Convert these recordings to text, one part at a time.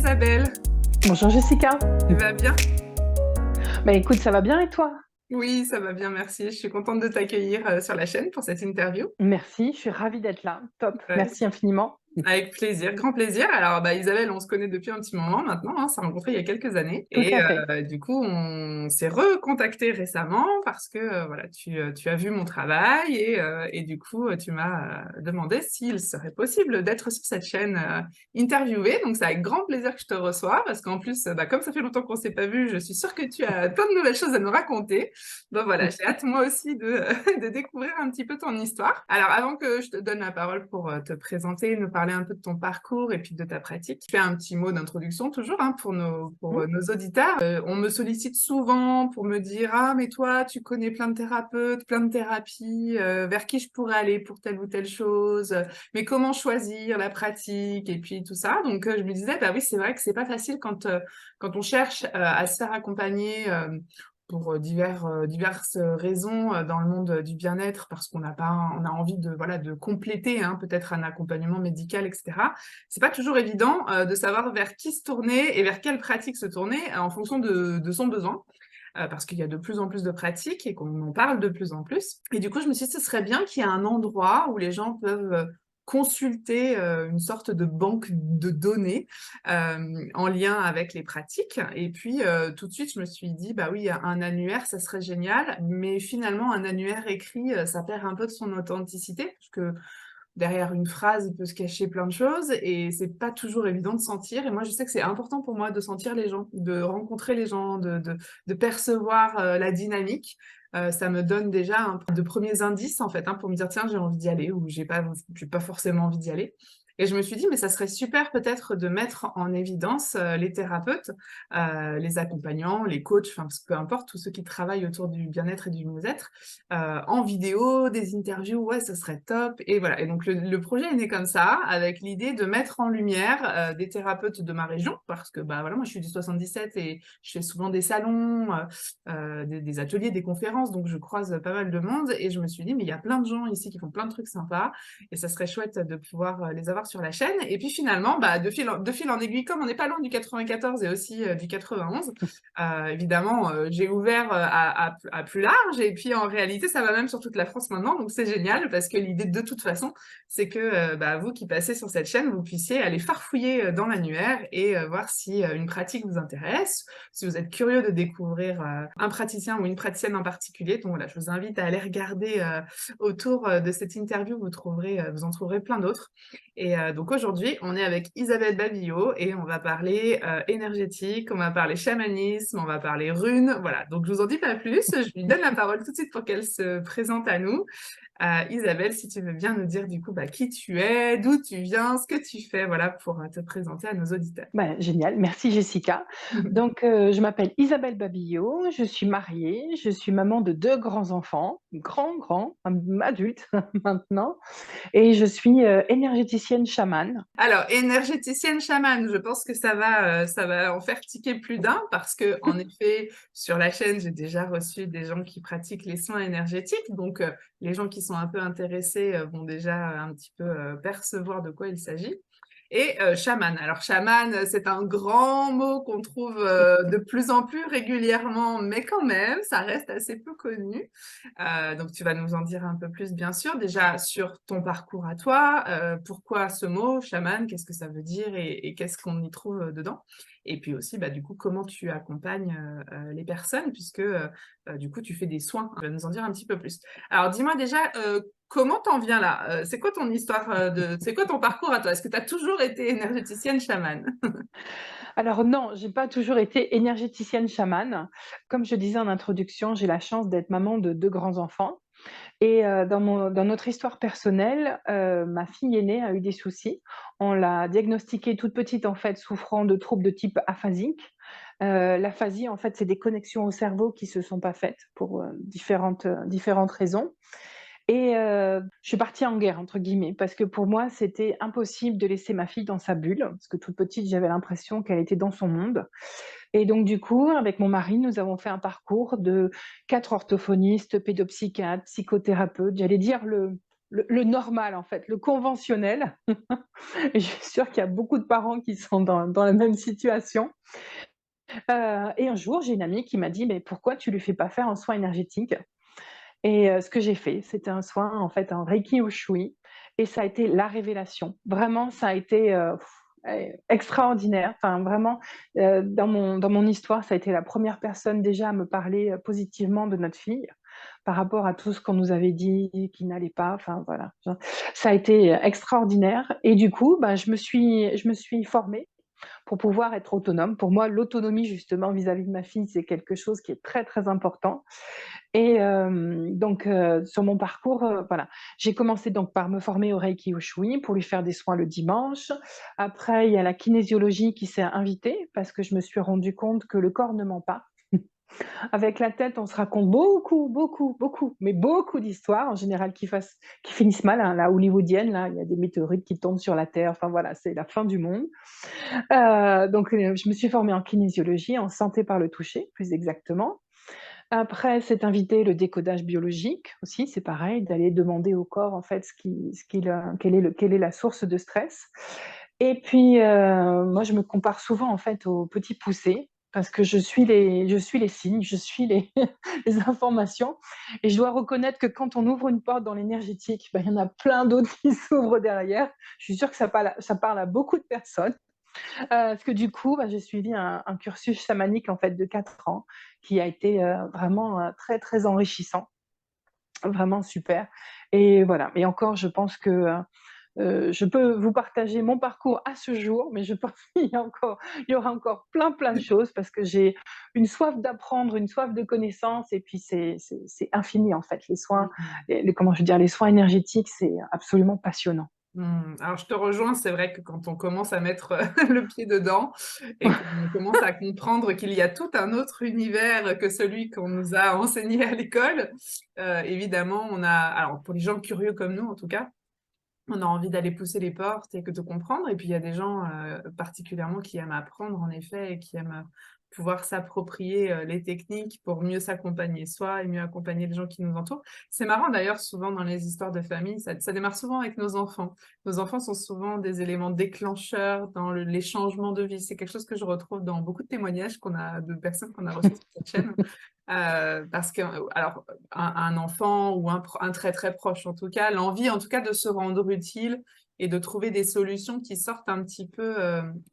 Isabelle, Bonjour Jessica. tu vas bien? Bah écoute, ça va bien et toi? Oui, ça va bien, merci. Je suis contente de t'accueillir sur la chaîne pour cette interview. Merci, je suis ravie d'être là. Top, Ouais, merci infiniment. avec plaisir, grand plaisir. Alors, Isabelle, on se connaît depuis un petit moment maintenant, hein, on s'est rencontrés il y a quelques années. Tout Et à fait. du coup, on s'est recontacté récemment parce que voilà, tu as vu mon travail et du coup, tu m'as demandé s'il serait possible d'être sur cette chaîne interviewée. Donc, c'est avec grand plaisir que je te reçois parce qu'en plus, comme ça fait longtemps qu'on s'est pas vu, je suis sûre que tu as plein de nouvelles choses à nous raconter. Donc voilà, j'ai hâte moi aussi de, de découvrir un petit peu ton histoire. Alors, avant que je te donne la parole pour te présenter, nous parler un peu de ton parcours et puis de ta pratique, je fais un petit mot d'introduction toujours hein, pour nos auditeurs. On me sollicite souvent pour me dire ah mais toi tu connais plein de thérapeutes, plein de thérapies, vers qui je pourrais aller pour telle ou telle chose, mais comment choisir la pratique et puis tout ça. Donc je me disais bah oui c'est vrai que c'est pas facile quand on cherche à se faire accompagner. Pour diverses raisons dans le monde du bien-être parce qu'on n'a pas on a envie de voilà de compléter hein, peut-être un accompagnement médical etc. C'est pas toujours évident de savoir vers qui se tourner et vers quelle pratique se tourner en fonction de son besoin parce qu'il y a de plus en plus de pratiques et qu'on en parle de plus en plus. Et du coup, je me suis dit, ce serait bien qu'il y ait un endroit où les gens peuvent consulter une sorte de banque de données en lien avec les pratiques. Et puis, tout de suite, je me suis dit, bah oui, un annuaire, ça serait génial. Mais finalement, un annuaire écrit, ça perd un peu de son authenticité, parce que derrière une phrase, il peut se cacher plein de choses et c'est pas toujours évident de sentir. Et moi, je sais que c'est important pour moi de sentir les gens, de rencontrer les gens, de percevoir la dynamique. Ça me donne déjà de premiers indices en fait, hein, pour me dire tiens, j'ai envie d'y aller ou j'ai pas forcément envie d'y aller. Et je me suis dit, mais ça serait super peut-être de mettre en évidence les thérapeutes, les accompagnants, les coachs, enfin, peu importe, tous ceux qui travaillent autour du bien-être et du mieux-être, en vidéo, des interviews, ouais, ça serait top. Et voilà. Et donc le projet est né comme ça, avec l'idée de mettre en lumière des thérapeutes de ma région, parce que bah voilà, moi je suis du 77 et je fais souvent des salons, des ateliers, des conférences, donc je croise pas mal de monde. Et je me suis dit, mais il y a plein de gens ici qui font plein de trucs sympas, et ça serait chouette de pouvoir les avoir sur la chaîne. Et puis finalement, de fil en aiguille, comme on n'est pas loin du 94 et aussi du 91, évidemment, j'ai ouvert à plus large et puis en réalité, ça va même sur toute la France maintenant, donc c'est génial parce que l'idée de toute façon, c'est que vous qui passez sur cette chaîne, vous puissiez aller farfouiller dans l'annuaire et voir si une pratique vous intéresse, si vous êtes curieux de découvrir un praticien ou une praticienne en particulier. Donc voilà, je vous invite à aller regarder autour de cette interview, vous en trouverez plein d'autres. Et donc aujourd'hui, on est avec Isabelle Babillot et on va parler énergétique, on va parler chamanisme, on va parler runes. Voilà, donc je vous en dis pas plus. Je lui donne la parole tout de suite pour qu'elle se présente à nous. Isabelle, si tu veux bien nous dire du coup qui tu es, d'où tu viens, ce que tu fais, voilà, pour te présenter à nos auditeurs. Bah, génial, merci Jessica. Donc, je m'appelle Isabelle Babillot, je suis mariée, je suis maman de deux grands-enfants, grands, adultes maintenant, et je suis énergéticienne chamane. Alors, énergéticienne chamane, je pense que ça va en faire tiquer plus d'un parce que, en effet, sur la chaîne, j'ai déjà reçu des gens qui pratiquent les soins énergétiques. Donc, les gens qui sont un peu intéressés vont déjà un petit peu percevoir de quoi il s'agit. Et chaman. Alors, chaman, c'est un grand mot qu'on trouve de plus en plus régulièrement, mais quand même, ça reste assez peu connu. Donc, tu vas nous en dire un peu plus, bien sûr. Déjà, sur ton parcours à toi, pourquoi ce mot, chaman, qu'est-ce que ça veut dire et qu'est-ce qu'on y trouve dedans? Et puis aussi, du coup, comment tu accompagnes les personnes, puisque du coup, tu fais des soins. Tu vas nous en dire un petit peu plus. Alors, dis-moi déjà, comment t'en viens là? C'est quoi ton histoire c'est quoi ton parcours à toi? Est-ce que tu as toujours été énergéticienne chamane? Alors non, j'ai pas toujours été énergéticienne chamane. Comme je disais en introduction, j'ai la chance d'être maman de deux grands-enfants. Et dans notre histoire personnelle, ma fille aînée a eu des soucis. On l'a diagnostiquée toute petite, en fait, souffrant de troubles de type aphasique. L'aphasie, en fait, c'est des connexions au cerveau qui se sont pas faites pour différentes raisons. Et je suis partie en guerre, entre guillemets, parce que pour moi, c'était impossible de laisser ma fille dans sa bulle, parce que toute petite, j'avais l'impression qu'elle était dans son monde. Et donc, du coup, avec mon mari, nous avons fait un parcours de 4 orthophonistes, pédopsychiatres, psychothérapeutes. J'allais dire le normal en fait, le conventionnel. Et je suis sûre qu'il y a beaucoup de parents qui sont dans la même situation. Et un jour, j'ai une amie qui m'a dit: «Mais pourquoi tu lui fais pas faire un soin énergétique?» Et ce que j'ai fait, c'était un soin, en fait, en Reiki Ushui et ça a été la révélation. Vraiment, ça a été, extraordinaire. Enfin, vraiment, dans mon histoire, ça a été la première personne déjà à me parler, positivement de notre fille, par rapport à tout ce qu'on nous avait dit qui n'allait pas. Enfin, voilà, ça a été, extraordinaire et du coup, bah, je me suis formée pour pouvoir être autonome. Pour moi, l'autonomie, justement, vis-à-vis de ma fille, c'est quelque chose qui est très, très important et donc sur mon parcours, voilà, j'ai commencé donc par me former au Reiki Ushui pour lui faire des soins le dimanche. Après, il y a la kinésiologie qui s'est invitée parce que je me suis rendu compte que le corps ne ment pas. Avec la tête, on se raconte beaucoup, beaucoup, beaucoup, mais beaucoup d'histoires en général qui finissent mal, hein. La hollywoodienne, là, il y a des météorites qui tombent sur la Terre, enfin voilà, c'est la fin du monde. Donc je me suis formée en kinésiologie, en santé par le toucher, plus exactement. Après, c'est invité le décodage biologique aussi, c'est pareil, d'aller demander au corps en fait quelle est la source de stress. Et puis, moi je me compare souvent en fait aux petits poussés parce que je suis les signes, je suis les les informations et je dois reconnaître que quand on ouvre une porte dans l'énergétique, bah, il y en a plein d'autres qui s'ouvrent derrière. Je suis sûre que ça parle à beaucoup de personnes. Parce que du coup, bah, j'ai suivi un cursus chamanique en fait de 4 ans qui a été, vraiment, très, très enrichissant, vraiment super et voilà et encore je pense que, je peux vous partager mon parcours à ce jour, mais je pense qu'il y aura encore plein, plein de choses parce que j'ai une soif d'apprendre, une soif de connaissances et puis c'est infini en fait. Les soins, Mmh. comment je veux dire? Les soins énergétiques, c'est absolument passionnant. Alors je te rejoins, c'est vrai que quand on commence à mettre, le pied dedans et qu'on commence à comprendre qu'il y a tout un autre univers que celui qu'on nous a enseigné à l'école, évidemment on a alors pour les gens curieux comme nous en tout cas, on a envie d'aller pousser les portes et que de comprendre et puis il y a des gens, particulièrement qui aiment apprendre en effet et qui aiment, pouvoir s'approprier, les techniques pour mieux s'accompagner soi et mieux accompagner les gens qui nous entourent. C'est marrant d'ailleurs souvent dans les histoires de famille, ça démarre souvent avec nos enfants. Nos enfants sont souvent des éléments déclencheurs dans les changements de vie. C'est quelque chose que je retrouve dans beaucoup de témoignages qu'on a de personnes qu'on a reçues sur cette chaîne. Parce que, alors, un enfant ou un très, très proche en tout cas, l'envie en tout cas de se rendre utile et de trouver des solutions qui sortent un petit peu,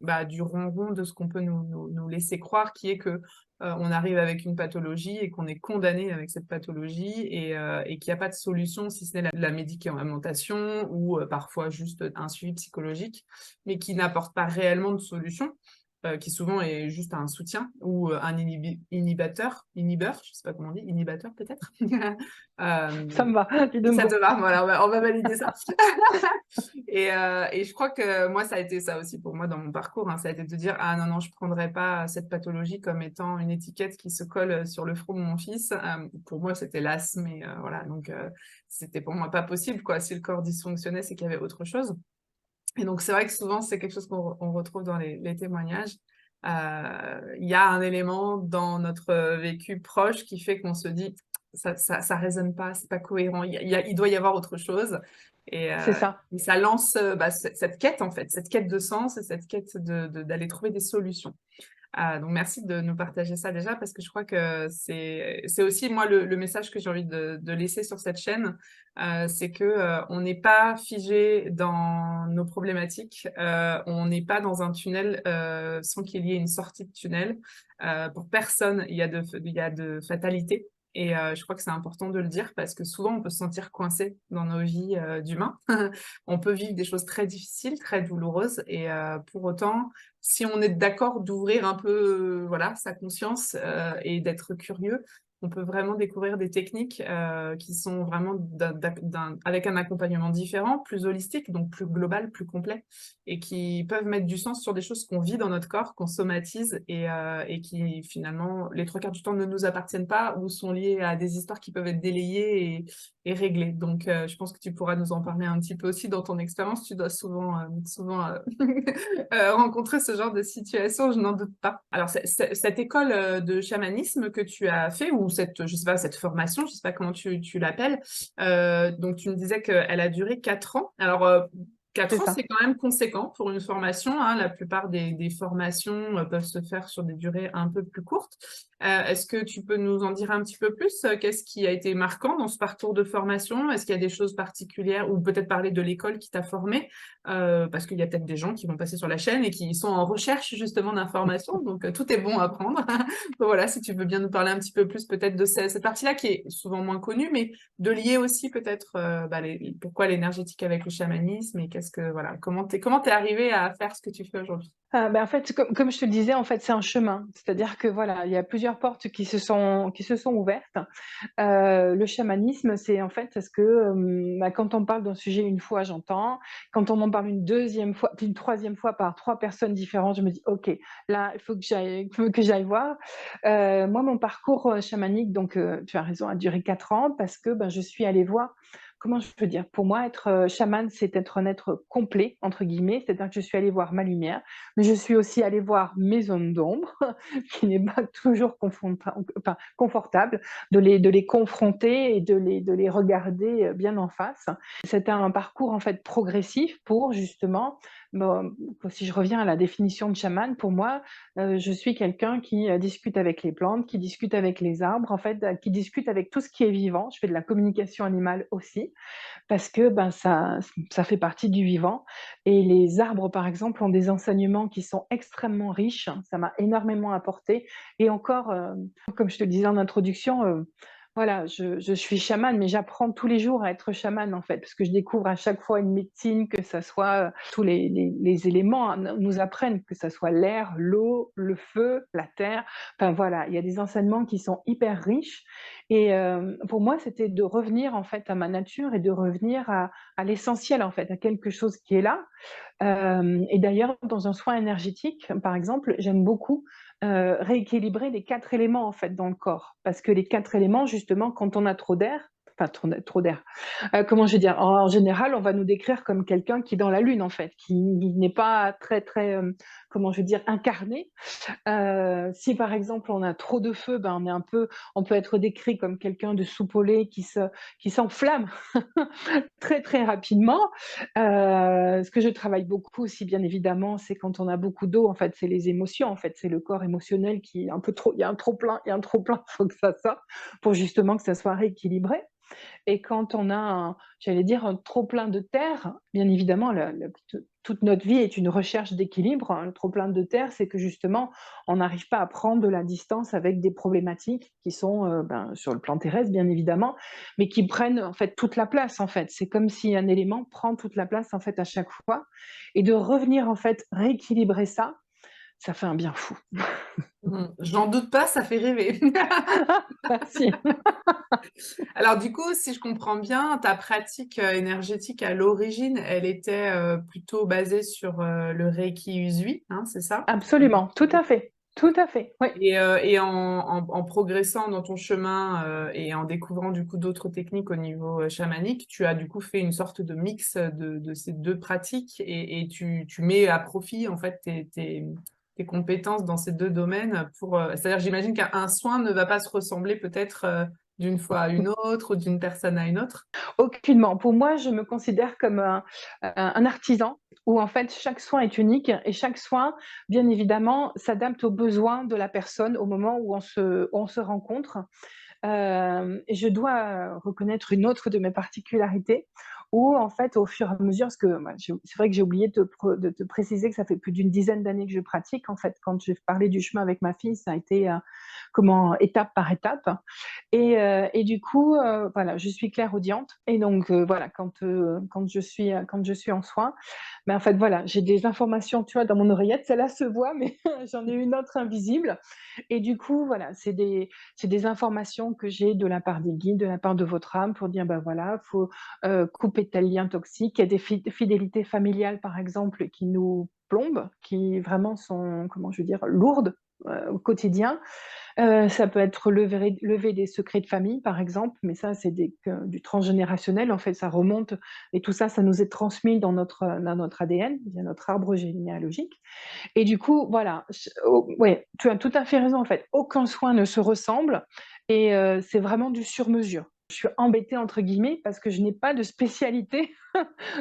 bah, du ronron de ce qu'on peut nous laisser croire, qui est que, on arrive avec une pathologie et qu'on est condamné avec cette pathologie et qu'il y a pas de solution si ce n'est la médicamentation ou, parfois juste un suivi psychologique, mais qui n'apporte pas réellement de solution qui souvent est juste un soutien ou un inhibeur, je sais pas comment on dit, inhibateur peut-être? Ça me va, les 2 Ça me te vont. va? Voilà, on va valider ça. Et je crois que moi, ça a été ça aussi pour moi dans mon parcours, hein, ça a été de dire: «Ah non, non, je prendrai pas cette pathologie comme étant une étiquette qui se colle, sur le front de mon fils». Pour moi, c'était l'asthme et voilà, donc c'était pour moi pas possible, quoi. Si le corps dysfonctionnait, c'est qu'il y avait autre chose. Et donc, c'est vrai que souvent, c'est quelque chose qu'on retrouve dans les témoignages. Il y a un élément dans notre vécu proche qui fait qu'on se dit: «Ça résonne pas, c'est pas cohérent, il doit y avoir autre chose» et C'est heu ça. et ça lance, bah, cette quête, en fait, cette quête de sens et cette quête d'aller trouver des solutions. Donc merci de nous partager ça déjà parce que je crois que c'est aussi moi le message que j'ai envie de laisser sur cette chaîne, c'est que, on n'est pas figé dans nos problématiques, on n'est pas dans un tunnel, sans qu'il y ait une sortie de tunnel. Pour personne, il y a de fatalité et je crois que c'est important de le dire parce que souvent on peut se sentir coincé dans nos vies, d'humains. On peut vivre des choses très difficiles, très douloureuses et pour autant, si on est d'accord d'ouvrir un peu, voilà, sa conscience, et d'être curieux, on peut vraiment découvrir des techniques, qui sont vraiment avec un accompagnement différent, plus holistique, donc plus global, plus complet et qui peuvent mettre du sens sur des choses qu'on vit dans notre corps, qu'on somatise et qui finalement, les 3 quarts du temps, ne nous appartiennent pas ou sont liées à des histoires qui peuvent être délayées et réglées. Donc je pense que tu pourras nous en parler un petit peu aussi dans ton expérience. Tu dois souvent, rencontrer ce genre de situation, je n'en doute pas. Alors, cette école de chamanisme que tu as fait, ou cette, je sais pas, cette formation, je sais pas comment tu l'appelles. Donc, tu me disais qu'elle a duré 4 ans. Alors, C'est 4 ans, c'est ça. quand même conséquent pour une formation, hein. La plupart des formations peuvent se faire sur des durées un peu plus courtes. Est-ce que tu peux nous en dire un petit peu plus? Qu'est-ce qui a été marquant dans ce parcours de formation? Est-ce qu'il y a des choses particulières ou peut-être parler de l'école qui t'a formé? Parce qu'il y a peut-être des gens qui vont passer sur la chaîne et qui sont en recherche justement d'informations. Donc, tout est bon à prendre. Donc, voilà, si tu veux bien nous parler un petit peu plus peut-être de cette partie-là qui est souvent moins connue, mais de lier aussi peut-être pourquoi l'énergétique avec le chamanisme et qu'est-ce que, voilà, comment t'es arrivé à faire ce que tu fais aujourd'hui? En fait, comme je te le disais, en fait, c'est un chemin. C'est-à-dire que voilà, il y a plusieurs portes qui se sont ouvertes. Le chamanisme, c'est en fait parce que quand on parle d'un sujet une fois, j'entends. Quand on en parle une deuxième fois, puis une troisième fois par trois personnes différentes, je me dis ok, là, il faut que j'aille voir. Moi, mon parcours chamanique, donc tu as raison, a duré 4 ans parce que je suis allée voir. Comment je peux dire? Pour moi, être chaman, c'est être un être complet, entre guillemets, c'est-à-dire que je suis allée voir ma lumière, mais je suis aussi allée voir mes zones d'ombre, qui n'est pas toujours confortable de les confronter et de les regarder bien en face. C'était un parcours en fait progressif pour justement, bon, si je reviens à la définition de chaman, pour moi, je suis quelqu'un qui discute avec les plantes, qui discute avec les arbres, en fait, qui discute avec tout ce qui est vivant. Je fais de la communication animale aussi parce que ça fait partie du vivant. Et les arbres, par exemple, ont des enseignements qui sont extrêmement riches. Ça m'a énormément apporté. Et encore, comme je te le disais en introduction, voilà, je suis chamane, mais j'apprends tous les jours à être chamane, en fait, parce que je découvre à chaque fois une médecine, que ça soit tous les éléments nous apprennent, que ça soit l'air, l'eau, le feu, la terre. Enfin voilà, il y a des enseignements qui sont hyper riches. Et pour moi, c'était de revenir en fait à ma nature et de revenir à l'essentiel en fait, à quelque chose qui est là. Et d'ailleurs, dans un soin énergétique, par exemple, j'aime beaucoup rééquilibrer les 4 éléments en fait dans le corps, parce que les 4 éléments, justement, quand on a trop d'air, enfin trop d'air, comment je vais dire, en général, on va nous décrire comme quelqu'un qui est dans la lune en fait, qui n'est pas très très, comment je veux dire, incarné. Si par exemple on a trop de feu, on peut être décrit comme quelqu'un de soupolé qui s'enflamme très très rapidement. Ce que je travaille beaucoup aussi, bien évidemment, c'est quand on a beaucoup d'eau. En fait, c'est les émotions. En fait, c'est le corps émotionnel qui est un peu trop. Il y a un trop plein, il y a un trop plein. Il faut que ça sorte pour justement que ça soit rééquilibré. Et quand on a, j'allais dire, un trop-plein de terre, bien évidemment, toute notre vie est une recherche d'équilibre. Un trop-plein de terre, c'est que justement, on n'arrive pas à prendre de la distance avec des problématiques qui sont sur le plan terrestre, bien évidemment, mais qui prennent en fait toute la place. En fait, c'est comme si un élément prend toute la place en fait à chaque fois, et de revenir en fait rééquilibrer ça, ça fait un bien fou. J'en doute pas, ça fait rêver. Merci. Alors du coup, si je comprends bien, ta pratique énergétique à l'origine, elle était plutôt basée sur le Reiki Usui, hein, c'est ça? Absolument, tout à fait, tout à fait. Oui. Et en progressant dans ton chemin et en découvrant du coup d'autres techniques au niveau chamanique, tu as du coup fait une sorte de mix de ces deux pratiques et tu mets à profit en fait tes compétences dans ces deux domaines pour, c'est-à-dire j'imagine qu'un soin ne va pas se ressembler peut-être d'une fois à une autre ou d'une personne à une autre. Aucunement. Pour moi, je me considère comme un artisan où en fait chaque soin est unique et chaque soin, bien évidemment, s'adapte aux besoins de la personne au moment où on se rencontre. Et je dois reconnaître une autre de mes particularités où en fait au fur et à mesure, parce que c'est vrai que j'ai oublié de te préciser que ça fait plus d'une dizaine d'années que je pratique. En fait, quand j'ai parlé du chemin avec ma fille, ça a été comment étape par étape. Et du coup, voilà, je suis clairaudiente et donc voilà, quand je suis en soins, en fait, voilà, j'ai des informations, tu vois, dans mon oreillette, celle-là se voit, mais j'en ai une autre invisible. Et du coup, voilà, c'est des informations que j'ai de la part des guides, de la part de votre âme pour dire, voilà, faut couper tel lien toxique. Il y a des fidélités familiales, par exemple, qui nous plombent, qui vraiment sont, comment je veux dire, lourdes au quotidien. Ça peut être lever des secrets de famille, par exemple, mais ça, c'est du transgénérationnel, en fait, ça remonte et tout ça, ça nous est transmis dans notre ADN, via notre arbre généalogique et du coup, voilà, ouais, tu as tout à fait raison, en fait. Aucun soin ne se ressemble et c'est vraiment du sur mesure. Je suis «embêtée» entre guillemets parce que je n'ai pas de spécialité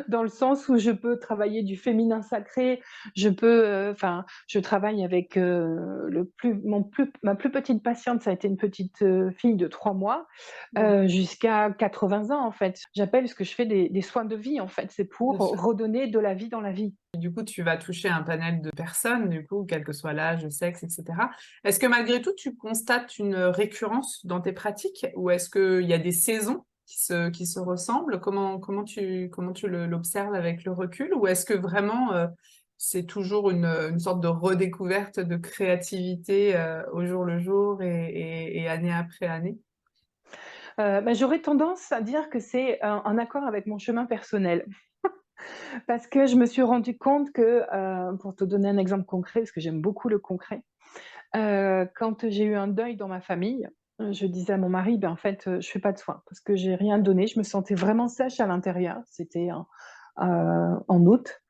dans le sens où je peux travailler du féminin sacré, je peux, enfin, je travaille avec, ma plus petite patiente, ça a été une petite, fille de 3 mois, jusqu'à 80 ans, en fait. J'appelle ce que je fais des soins de vie, en fait. C'est pour Bien sûr. redonner de la vie dans la vie. Du coup, tu vas toucher un panel de personnes, du coup, quel que soit l'âge, le sexe, et cetera. Est-ce que malgré tout, tu constates une récurrence dans tes pratiques ou est-ce qu'il y a des saisons qui se ressemblent? Comment tu l'observes avec le recul? Ou est-ce que vraiment, c'est toujours une sorte de redécouverte de créativité au jour le jour et année après année? Bah, j'aurais tendance à dire que c'est en accord avec mon chemin personnel. Parce que je me suis rendu compte que, pour te donner un exemple concret, parce que j'aime beaucoup le concret, quand j'ai eu un deuil dans ma famille, je disais à mon mari: «Ben, en fait, je fais pas de soins parce que j'ai rien donné». Je me sentais vraiment sèche à l'intérieur. C'était en août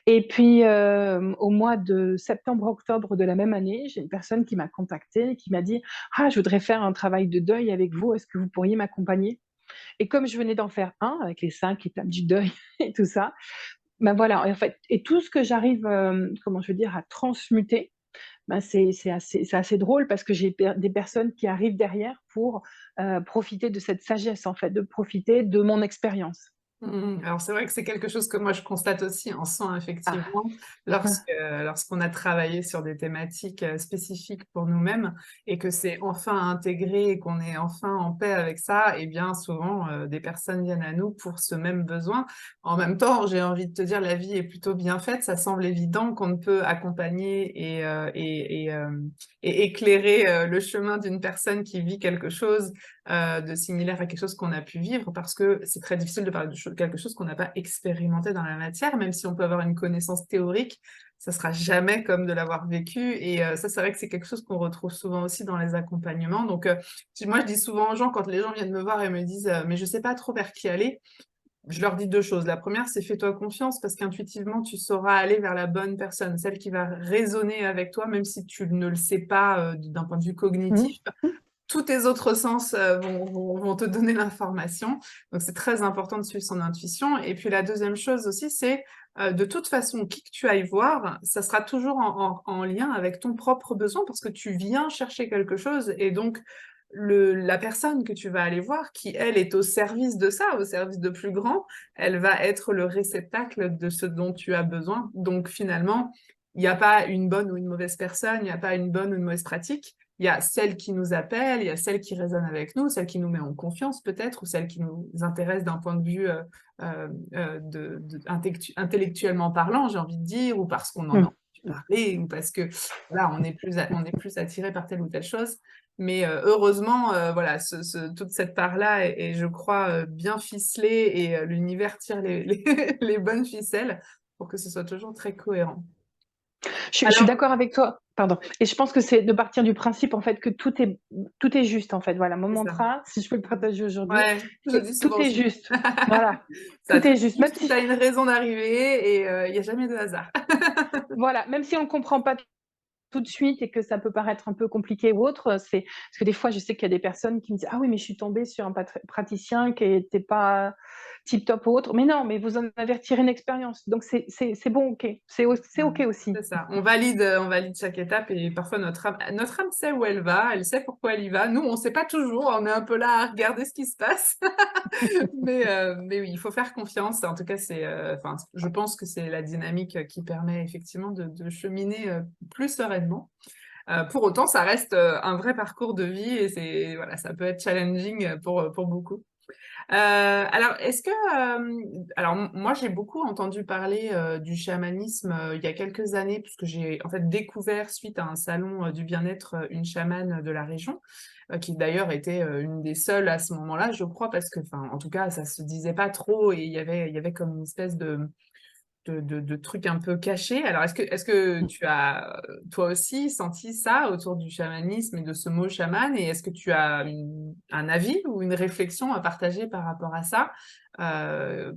et puis, au mois de septembre-octobre de la même année, j'ai une personne qui m'a contactée et qui m'a dit: «Ah, je voudrais faire un travail de deuil avec vous. Est-ce que vous pourriez m'accompagner?» Et comme je venais d'en faire un avec les 5 étapes du deuil et tout ça, ben voilà, en fait et tout ce que j'arrive, comment je veux dire, à transmuter, ben c'est assez drôle parce que j'ai des personnes qui arrivent derrière pour, profiter de cette sagesse, en fait, de profiter de mon expérience. Alors c'est vrai que c'est quelque chose que moi je constate aussi en soins Ah! effectivement, lorsqu'on a travaillé sur des thématiques, spécifiques pour nous-mêmes et que c'est enfin intégré et qu'on est enfin en paix avec ça et bien souvent, des personnes viennent à nous pour ce même besoin. En même temps, j'ai envie de te dire la vie est plutôt bien faite, ça semble évident qu'on ne peut accompagner et éclairer, le chemin d'une personne qui vit quelque chose de similaire à quelque chose qu'on a pu vivre parce que c'est très difficile de parler de quelque chose qu'on n'a pas expérimenté dans la matière, même si on peut avoir une connaissance théorique, ça sera jamais comme de l'avoir vécu et ça, c'est vrai que c'est quelque chose qu'on retrouve souvent aussi dans les accompagnements donc moi, je dis souvent aux gens quand les gens viennent me voir et me disent: «Mais je sais pas trop vers qui aller», je leur dis 2 choses. La première, c'est fais-toi confiance parce qu'intuitivement, tu sauras aller vers la bonne personne, celle qui va résonner avec toi, même si tu ne le sais pas, d'un point de vue Mmh. cognitif tous tes autres sens vont te donner l'information. Donc, c'est très important de suivre son intuition. Et puis, la deuxième chose aussi, c'est de toute façon, qui que tu ailles voir, ça sera toujours en lien avec ton propre besoin parce que tu viens chercher quelque chose. Et donc, la personne que tu vas aller voir, qui, elle, est au service de ça, au service de plus grand, elle va être le réceptacle de ce dont tu as besoin. Donc, finalement, il n'y a pas une bonne ou une mauvaise personne, il n'y a pas une bonne ou une mauvaise pratique. Il y a celle qui nous appelle, il y a celle qui résonne avec nous, celle qui nous met en confiance peut-être, ou celle qui nous intéresse d'un point de vue intellectuellement parlant, j'ai envie de dire, ou parce qu'on en a Mmh. entendu parler, ou parce que voilà, on est plus attiré par telle ou telle chose. Mais heureusement, voilà, toute cette part-là est, je crois, bien ficelée et l'univers tire les bonnes ficelles pour que ce soit toujours très cohérent. Je suis Alors, d'accord avec toi, pardon et je pense que c'est de partir du principe, en fait, que tout est juste, en fait. Voilà, mon c'est ça. mantra, si je peux le partager aujourd'hui, Ouais, je le c'est: dis «Tout souvent est aussi. juste». Voilà, Ça, tout tout est est juste, même juste, tout si a une raison d'arriver et il y a jamais de hasard. voilà, même si on ne comprend pas tout de suite et que ça peut paraître un peu compliqué ou autre, c'est parce que des fois, je sais qu'il y a des personnes qui me disent: «Ah oui, mais je suis tombée sur un praticien qui était pas tip top ou autre». Mais non, mais vous en avez retiré une expérience, donc c'est bon, OK. C'est OK aussi. C'est ça. On valide chaque étape et parfois notre âme sait où elle va, elle sait pourquoi elle y va. Nous, on sait pas toujours, on est un peu là à regarder ce qui se passe. Mais oui, il faut faire confiance. En tout cas, enfin, je pense que c'est la dynamique qui permet effectivement de cheminer plus sereinement. Pour autant, ça reste un vrai parcours de vie et voilà, ça peut être challenging pour beaucoup. Alors est-ce que, alors moi j'ai beaucoup entendu parler, du chamanisme, il y a quelques années puisque j'ai en fait découvert suite à un salon, du bien-être, une chamane de la région, qui d'ailleurs était, une des seules à ce moment-là, je crois parce que enfin, en tout cas, ça se disait pas trop et il y avait comme une espèce de trucs un peu cachés. Alors, est-ce que tu as, toi aussi, senti ça autour du chamanisme et de ce mot chaman? Et est-ce que tu as un avis ou une réflexion à partager par rapport à ça?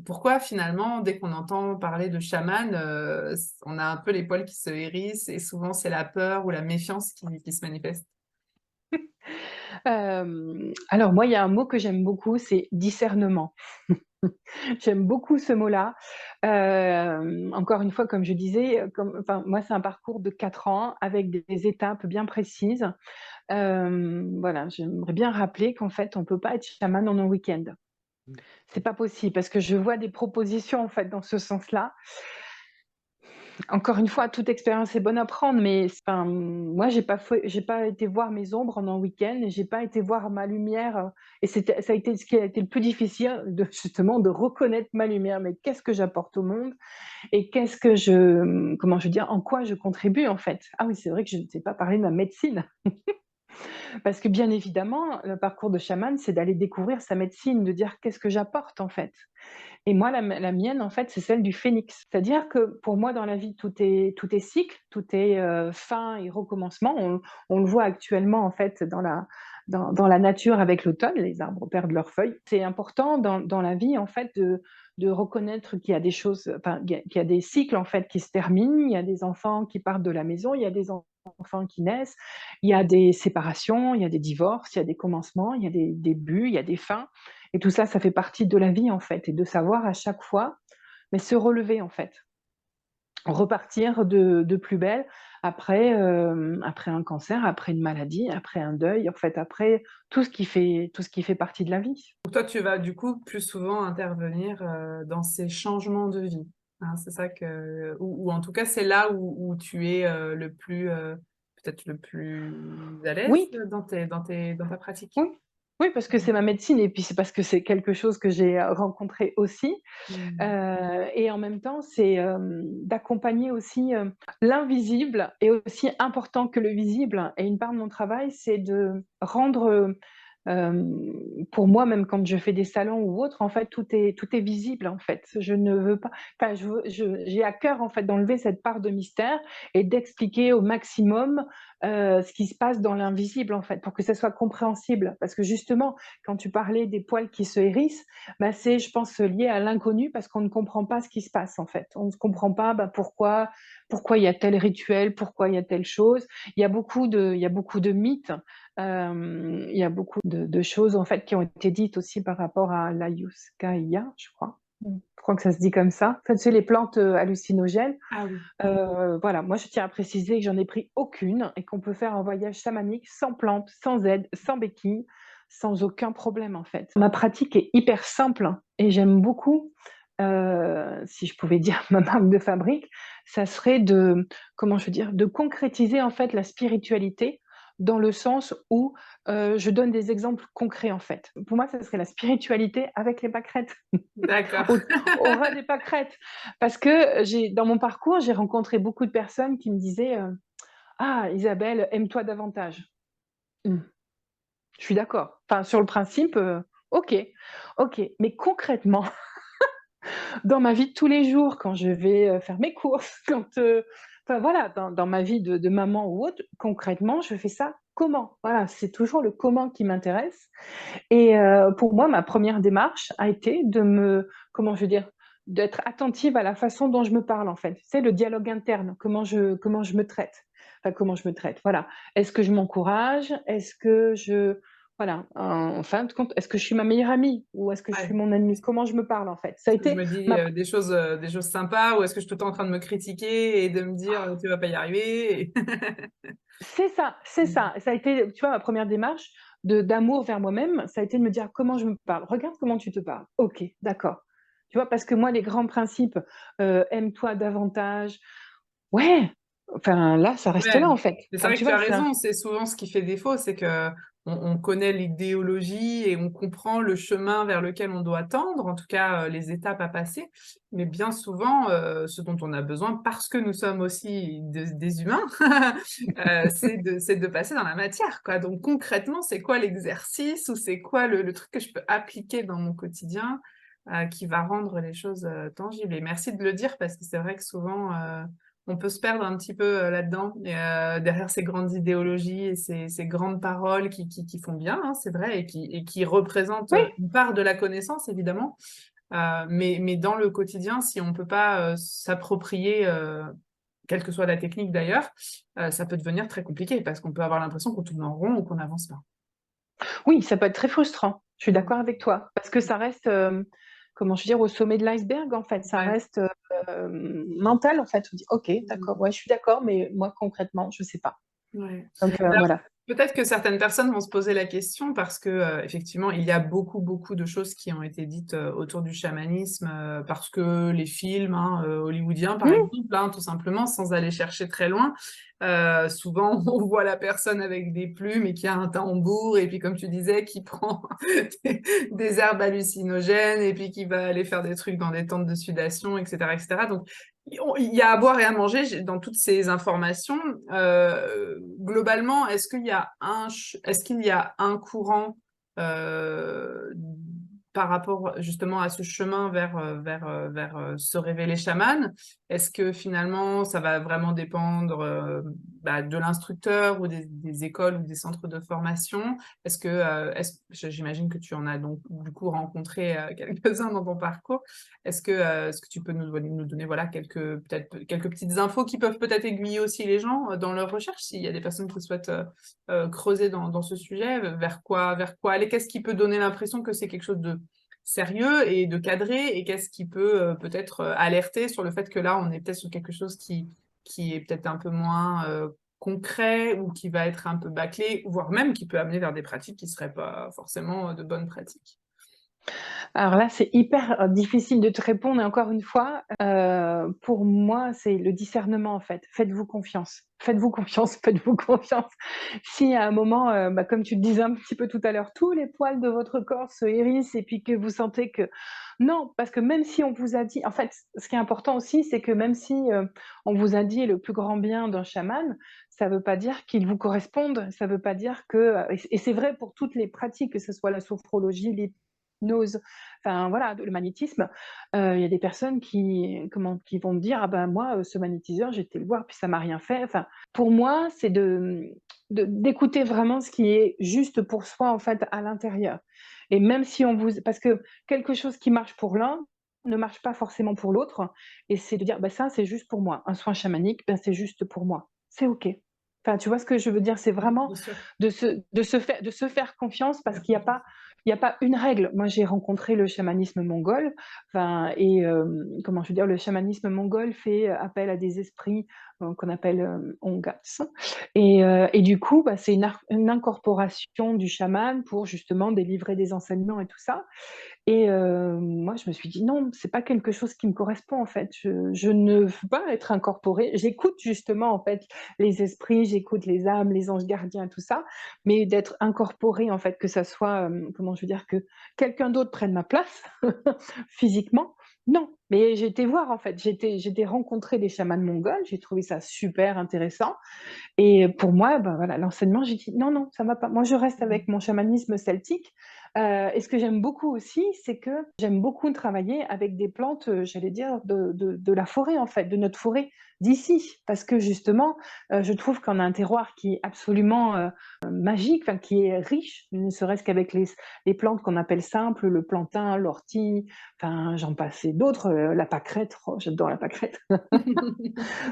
Pourquoi, finalement, dès qu'on entend parler de chaman, on a un peu les poils qui se hérissent et souvent, c'est la peur ou la méfiance qui se manifeste? Alors moi, il y a un mot que j'aime beaucoup, c'est discernement. J'aime beaucoup ce mot-là. Encore une fois, comme je disais, enfin, moi, c'est un parcours de 4 ans avec des étapes bien précises. Voilà, j'aimerais bien rappeler qu'en fait, on peut pas être chaman en un week-end. C'est pas possible parce que je vois des propositions, en fait, dans ce sens-là. Encore une fois, toute expérience est bonne à prendre, mais enfin, moi, j'ai pas été voir mes ombres en un week-end, et j'ai pas été voir ma lumière. Et ça a été ce qui a été le plus difficile, justement, de reconnaître ma lumière. Mais qu'est-ce que j'apporte au monde et qu'est-ce que comment je veux dire, en quoi je contribue en fait. Ah oui, c'est vrai que je ne sais pas parler de ma médecine. Parce que bien évidemment, le parcours de chaman, c'est d'aller découvrir sa médecine, de dire qu'est-ce que j'apporte en fait. Et moi, la mienne, en fait, c'est celle du phénix. C'est-à-dire que pour moi, dans la vie, tout est cycle, tout est fin et recommencement. On le voit actuellement, en fait, dans la nature avec l'automne, les arbres perdent leurs feuilles. C'est important dans la vie, en fait, de reconnaître qu'il y a des choses, enfin, qu'il y a des cycles, en fait, qui se terminent. Il y a des enfants qui partent de la maison, il y a des enfants qui naissent, il y a des séparations, il y a des divorces, il y a des commencements, il y a des débuts, il y a des fins. Et tout ça, ça fait partie de la vie, en fait, et de savoir à chaque fois, mais se relever, en fait, repartir de plus belle après un cancer, après une maladie, après un deuil, en fait, après tout ce qui fait partie de la vie. Donc toi, tu vas du coup plus souvent intervenir dans ces changements de vie. Hein, c'est ça ou en tout cas, c'est là où tu es le plus, peut-être le plus à l'aise Oui, dans ta pratique. oui, oui, parce que c'est ma médecine et puis c'est parce que c'est quelque chose que j'ai rencontré aussi. Mm. Et en même temps, c'est d'accompagner aussi l'invisible est aussi important que le visible. Et une part de mon travail, c'est de rendre, pour moi, même quand je fais des salons ou autre, en fait, tout est visible. En fait, je ne veux pas. Enfin, j'ai à cœur en fait d'enlever cette part de mystère et d'expliquer au maximum ce qui se passe dans l'invisible, en fait, pour que ça soit compréhensible. Parce que justement, quand tu parlais des poils qui se hérissent, bah, c'est, je pense, lié à l'inconnu parce qu'on ne comprend pas ce qui se passe en fait. On ne comprend pas bah, pourquoi il y a tel rituel, pourquoi il y a telle chose. Il y a beaucoup de mythes, il y a beaucoup de choses en fait qui ont été dites aussi par rapport à l'ayahuasca, je crois. Je crois que ça se dit comme ça. En fait, c'est les plantes hallucinogènes. Ah oui. Voilà, moi je tiens à préciser que j'en ai pris aucune et qu'on peut faire un voyage chamanique sans plantes, sans aide, sans béquilles, sans aucun problème en fait. Ma pratique est hyper simple et j'aime beaucoup, si je pouvais dire ma marque de fabrique, ça serait comment je veux dire, de concrétiser en fait la spiritualité dans le sens où je donne des exemples concrets en fait. Pour moi, ça serait la spiritualité avec les pâquerettes D'accord. au, au ras des pâquerettes. Parce que dans mon parcours, j'ai rencontré beaucoup de personnes qui me disaient ah, Isabelle, aime-toi davantage. Hmm, je suis d'accord. Enfin, sur le principe, ok, ok. Mais concrètement, dans ma vie de tous les jours, quand je vais faire mes courses, enfin voilà, dans ma vie de maman ou autre, concrètement, je fais ça comment? Voilà, c'est toujours le comment qui m'intéresse. Et pour moi, ma première démarche a été comment je veux dire, d'être attentive à la façon dont je me parle en fait. C'est le dialogue interne, comment je me traite. Enfin, comment je me traite, voilà. Est-ce que je m'encourage? Est-ce que voilà, en fin de compte, est-ce que je suis ma meilleure amie ou est-ce que je suis Ouais. mon ennemie? Comment je me parle en fait? Ça a Est-ce que je été me dis ma, des choses sympas ou est-ce que je suis tout le temps en train de me critiquer et de me dire tu vas pas y arriver? C'est ça, c'est ça. Ça a été, tu vois, ma première démarche d'amour vers moi-même, ça a été de me dire comment je me parle. Regarde comment tu te parles. Ok, d'accord. Tu vois, parce que moi, les grands principes, aime-toi davantage. Ouais, enfin là, ça reste Ouais, là en fait. mais c'est Enfin, vrai que tu tu vois, as raison, c'est souvent ce qui fait défaut, c'est que on connaît l'idéologie et on comprend le chemin vers lequel on doit tendre, en tout cas les étapes à passer, mais bien souvent, ce dont on a besoin, parce que nous sommes aussi des humains, c'est de passer dans la matière, quoi. Donc concrètement, c'est quoi l'exercice ou c'est quoi le truc que je peux appliquer dans mon quotidien qui va rendre les choses, tangibles et merci de le dire parce que c'est vrai que souvent, on peut se perdre un petit peu, là-dedans et derrière ces grandes idéologies et ces grandes paroles qui font bien, hein, c'est vrai et qui représentent, Oui, une part de la connaissance évidemment. Mais dans le quotidien, si on peut pas, s'approprier, quelle que soit la technique d'ailleurs, ça peut devenir très compliqué parce qu'on peut avoir l'impression qu'on tourne en rond ou qu'on n'avance pas. oui, ça peut être très frustrant. Je suis Mmh. d'accord avec toi parce que ça reste, comment je veux dire? Au sommet de l'iceberg, en fait. Ça Ouais. reste, mental, en fait. On dit: «OK, Mmh. d'accord, ouais, je suis d'accord, mais moi, concrètement, je sais pas». Ouais. Donc Alors, voilà. peut-être que certaines personnes vont se poser la question parce que, effectivement, il y a beaucoup, beaucoup de choses qui ont été dites, autour du chamanisme, parce que les films, hein, hollywoodiens, par Mmh, exemple, hein, tout simplement, sans aller chercher très loin, souvent, on voit la personne avec des plumes et qui a un tambour et puis, comme tu disais, qui prend des herbes hallucinogènes et puis qui va aller faire des trucs dans des tentes de sudation et cetera et cetera. Donc il y a à boire et à manger dans toutes ces informations. Globalement, est-ce qu'il y a un courant euh, par rapport justement à ce chemin vers se révéler chaman? Est-ce que finalement, ça va vraiment dépendre de l'instructeur ou des écoles ou des centres de formation? J'imagine que tu en as donc du coup rencontré quelques-uns dans ton parcours. Est-ce que tu peux nous donner voilà, peut-être quelques petites infos qui peuvent peut-être aiguiller aussi les gens dans leur recherche, s'il y a des personnes qui souhaitent creuser dans ce sujet, vers quoi aller? Qu'est-ce qui peut donner l'impression que c'est quelque chose de sérieux et de cadré, et qu'est-ce qui peut peut-être alerter sur le fait que là, on est peut-être sur quelque chose qui est peut-être un peu moins concret ou qui va être un peu bâclé, voire même qui peut amener vers des pratiques qui ne seraient pas forcément de bonnes pratiques. Alors là, c'est hyper, difficile de te répondre et encore une fois, pour moi, c'est le discernement, en fait. Faites-vous confiance. Faites-vous confiance, faites-vous confiance. Si à un moment, comme tu le disais un petit peu tout à l'heure, tous les poils de votre corps se hérissent et puis que vous sentez que non, parce que même si on vous a dit en fait, ce qui est important aussi, c'est que même si, on vous a dit le plus grand bien d'un chaman, ça ne veut pas dire qu'il vous corresponde. Ça ne veut pas dire que, et c'est vrai pour toutes les pratiques, que ce soit la sophrologie, l'hypnose, enfin voilà, le magnétisme, il y a des personnes qui vont me dire: «Ah ben moi, ce magnétiseur, j'ai été le voir, puis ça m'a rien fait». Enfin, pour moi, c'est d'écouter vraiment ce qui est juste pour soi, en fait, à l'intérieur et même si on vous parce que quelque chose qui marche pour l'un ne marche pas forcément pour l'autre et c'est de dire: «Bah, ça, c'est juste pour moi. Un soin chamanique, ben, c'est juste pour moi». C'est OK. Enfin, tu vois ce que je veux dire? C'est vraiment Bien sûr. de se faire confiance parce qu'il y a pas une règle. Moi, j'ai rencontré le chamanisme mongol, enfin et comment je veux dire? Le chamanisme mongol fait appel à des esprits, qu'on appelle, Ongats et du coup, bah, c'est une incorporation du chaman pour justement délivrer des enseignements et tout ça et moi, je me suis dit: «Non, c'est pas quelque chose qui me correspond, en fait. Je ne veux pas être incorporée». J'écoute justement, en fait, les esprits, j'écoute les âmes, les anges gardiens, tout ça, mais d'être incorporée, en fait, que ça soit, comment je veux dire? Que quelqu'un d'autre prenne ma place physiquement, non. Mais j'ai été voir, en fait, j'ai été rencontrer des chamans mongols, j'ai trouvé ça super intéressant et pour moi, bah, voilà, l'enseignement, j'ai dit: «Non, non, ça va pas. Moi, je reste avec mon chamanisme celtique». Et ce que j'aime beaucoup aussi, c'est que j'aime beaucoup travailler avec des plantes, j'allais dire de la forêt, en fait, de notre forêt d'ici. Parce que justement, je trouve qu'on a un terroir qui est absolument, magique, enfin qui est riche, ne serait-ce qu'avec les plantes qu'on appelle simples, le plantain, l'ortie, enfin j'en passe et d'autres, la pâquerette, oh j'adore la pâquerette.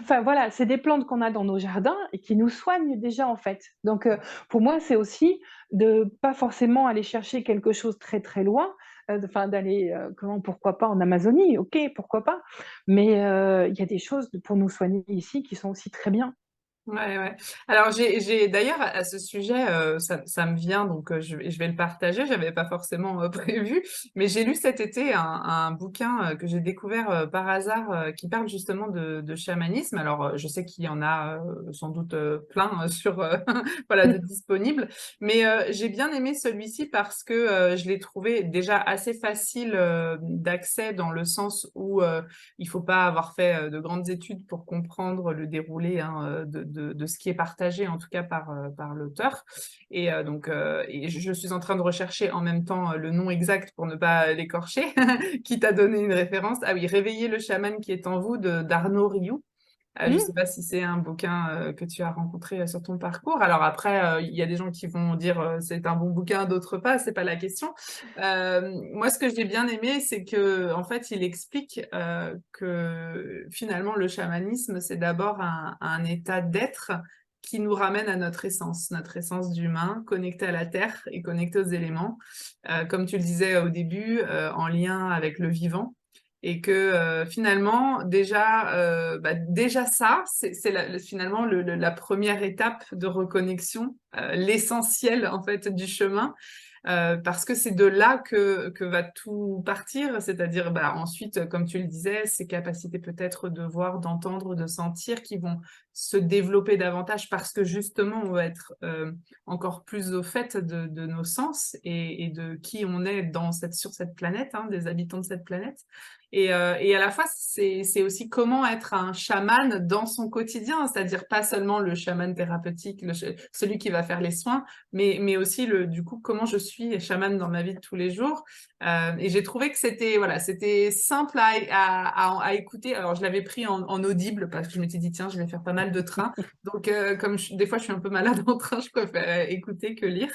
Enfin voilà, c'est des plantes qu'on a dans nos jardins et qui nous soignent déjà en fait. Donc pour moi, c'est aussi de pas forcément aller chercher quelque chose très, très loin, enfin d'aller, pourquoi pas en Amazonie, OK, pourquoi pas. Mais il y a des choses pour nous soigner ici qui sont aussi très bien. Ouais, ouais. Alors j'ai d'ailleurs à ce sujet, ça me vient donc je vais le partager. J'avais pas forcément, prévu, mais j'ai lu cet été un bouquin, que j'ai découvert, par hasard, qui parle justement de chamanisme. Alors, je sais qu'il y en a, sans doute, plein, sur, voilà, de disponibles, mais j'ai bien aimé celui-ci parce que, je l'ai trouvé déjà assez facile, d'accès dans le sens où, il faut pas avoir fait, de grandes études pour comprendre le déroulé, hein, de ce qui est partagé, en tout cas par l'auteur. Et je suis en train de rechercher en même temps le nom exact pour ne pas l'écorcher, qui t'a donné une référence. Ah oui, Réveiller le chaman qui est en vous d'Arnaud Rioux. Je ne sais Mmh. pas si c'est un bouquin que tu as rencontré sur ton parcours. Alors après, il y a des gens qui vont dire c'est un bon bouquin, d'autres pas, c'est pas la question. Moi, ce que j'ai bien aimé, c'est que en fait, il explique que finalement, le chamanisme, c'est d'abord un état d'être qui nous ramène à notre essence d'humain, connecté à la terre et connecté aux éléments. Comme tu le disais au début, en lien avec le vivant et que finalement déjà ça c'est finalement la première étape de reconnexion, l'essentiel en fait du chemin, parce que c'est de là que va tout partir, c'est-à-dire ensuite, comme tu le disais, ces capacités peut-être de voir, d'entendre, de sentir qui vont se développer davantage parce que justement on va être encore plus au fait de nos sens et de qui on est sur cette planète, hein, des habitants de cette planète. Et à la fois, c'est aussi comment être un chaman dans son quotidien, c'est-à-dire pas seulement le chaman thérapeutique, celui qui va faire les soins, mais aussi du coup comment je suis chaman dans ma vie de tous les jours. Et j'ai trouvé que c'était simple à écouter. Alors je l'avais pris en audible parce que je m'étais dit tiens, je vais faire pas mal de trains. Donc comme des fois je suis un peu malade en train, je préfère écouter que lire.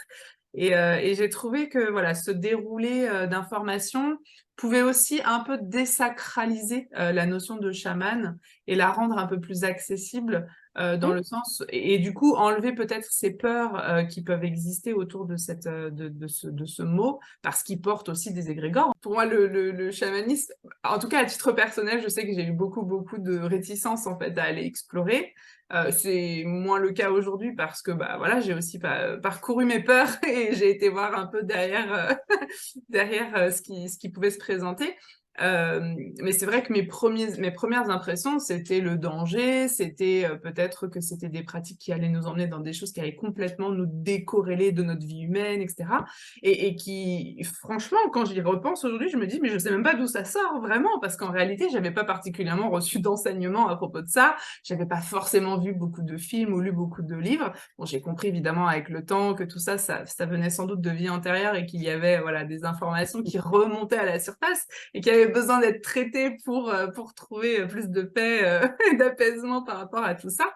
Et j'ai trouvé que voilà, ce déroulé d'informations pouvait aussi un peu désacraliser la notion de chaman et la rendre un peu plus accessible dans Mmh. le sens et du coup enlever peut-être ces peurs qui peuvent exister autour de ce mot parce qu'il porte aussi des égrégores. Pour moi, le chamanisme, en tout cas à titre personnel, je sais que j'ai eu beaucoup de réticence en fait à aller explorer. C'est moins le cas aujourd'hui parce que voilà, j'ai aussi parcouru mes peurs et j'ai été voir un peu derrière ce qui pouvait se présenter. Mais c'est vrai que mes premières impressions, c'était le danger, c'était peut-être que c'était des pratiques qui allaient nous emmener dans des choses qui allaient complètement nous décorréler de notre vie humaine, etc. Et qui, franchement, quand j'y repense aujourd'hui, je me dis, mais je sais même pas d'où ça sort vraiment, parce qu'en réalité, j'avais pas particulièrement reçu d'enseignement à propos de ça, j'avais pas forcément vu beaucoup de films ou lu beaucoup de livres. Bon, j'ai compris évidemment avec le temps que tout ça venait sans doute de vie antérieure et qu'il y avait voilà, des informations qui remontaient à la surface et qui avaient besoin d'être traitées pour trouver plus de paix et d'apaisement par rapport à tout ça.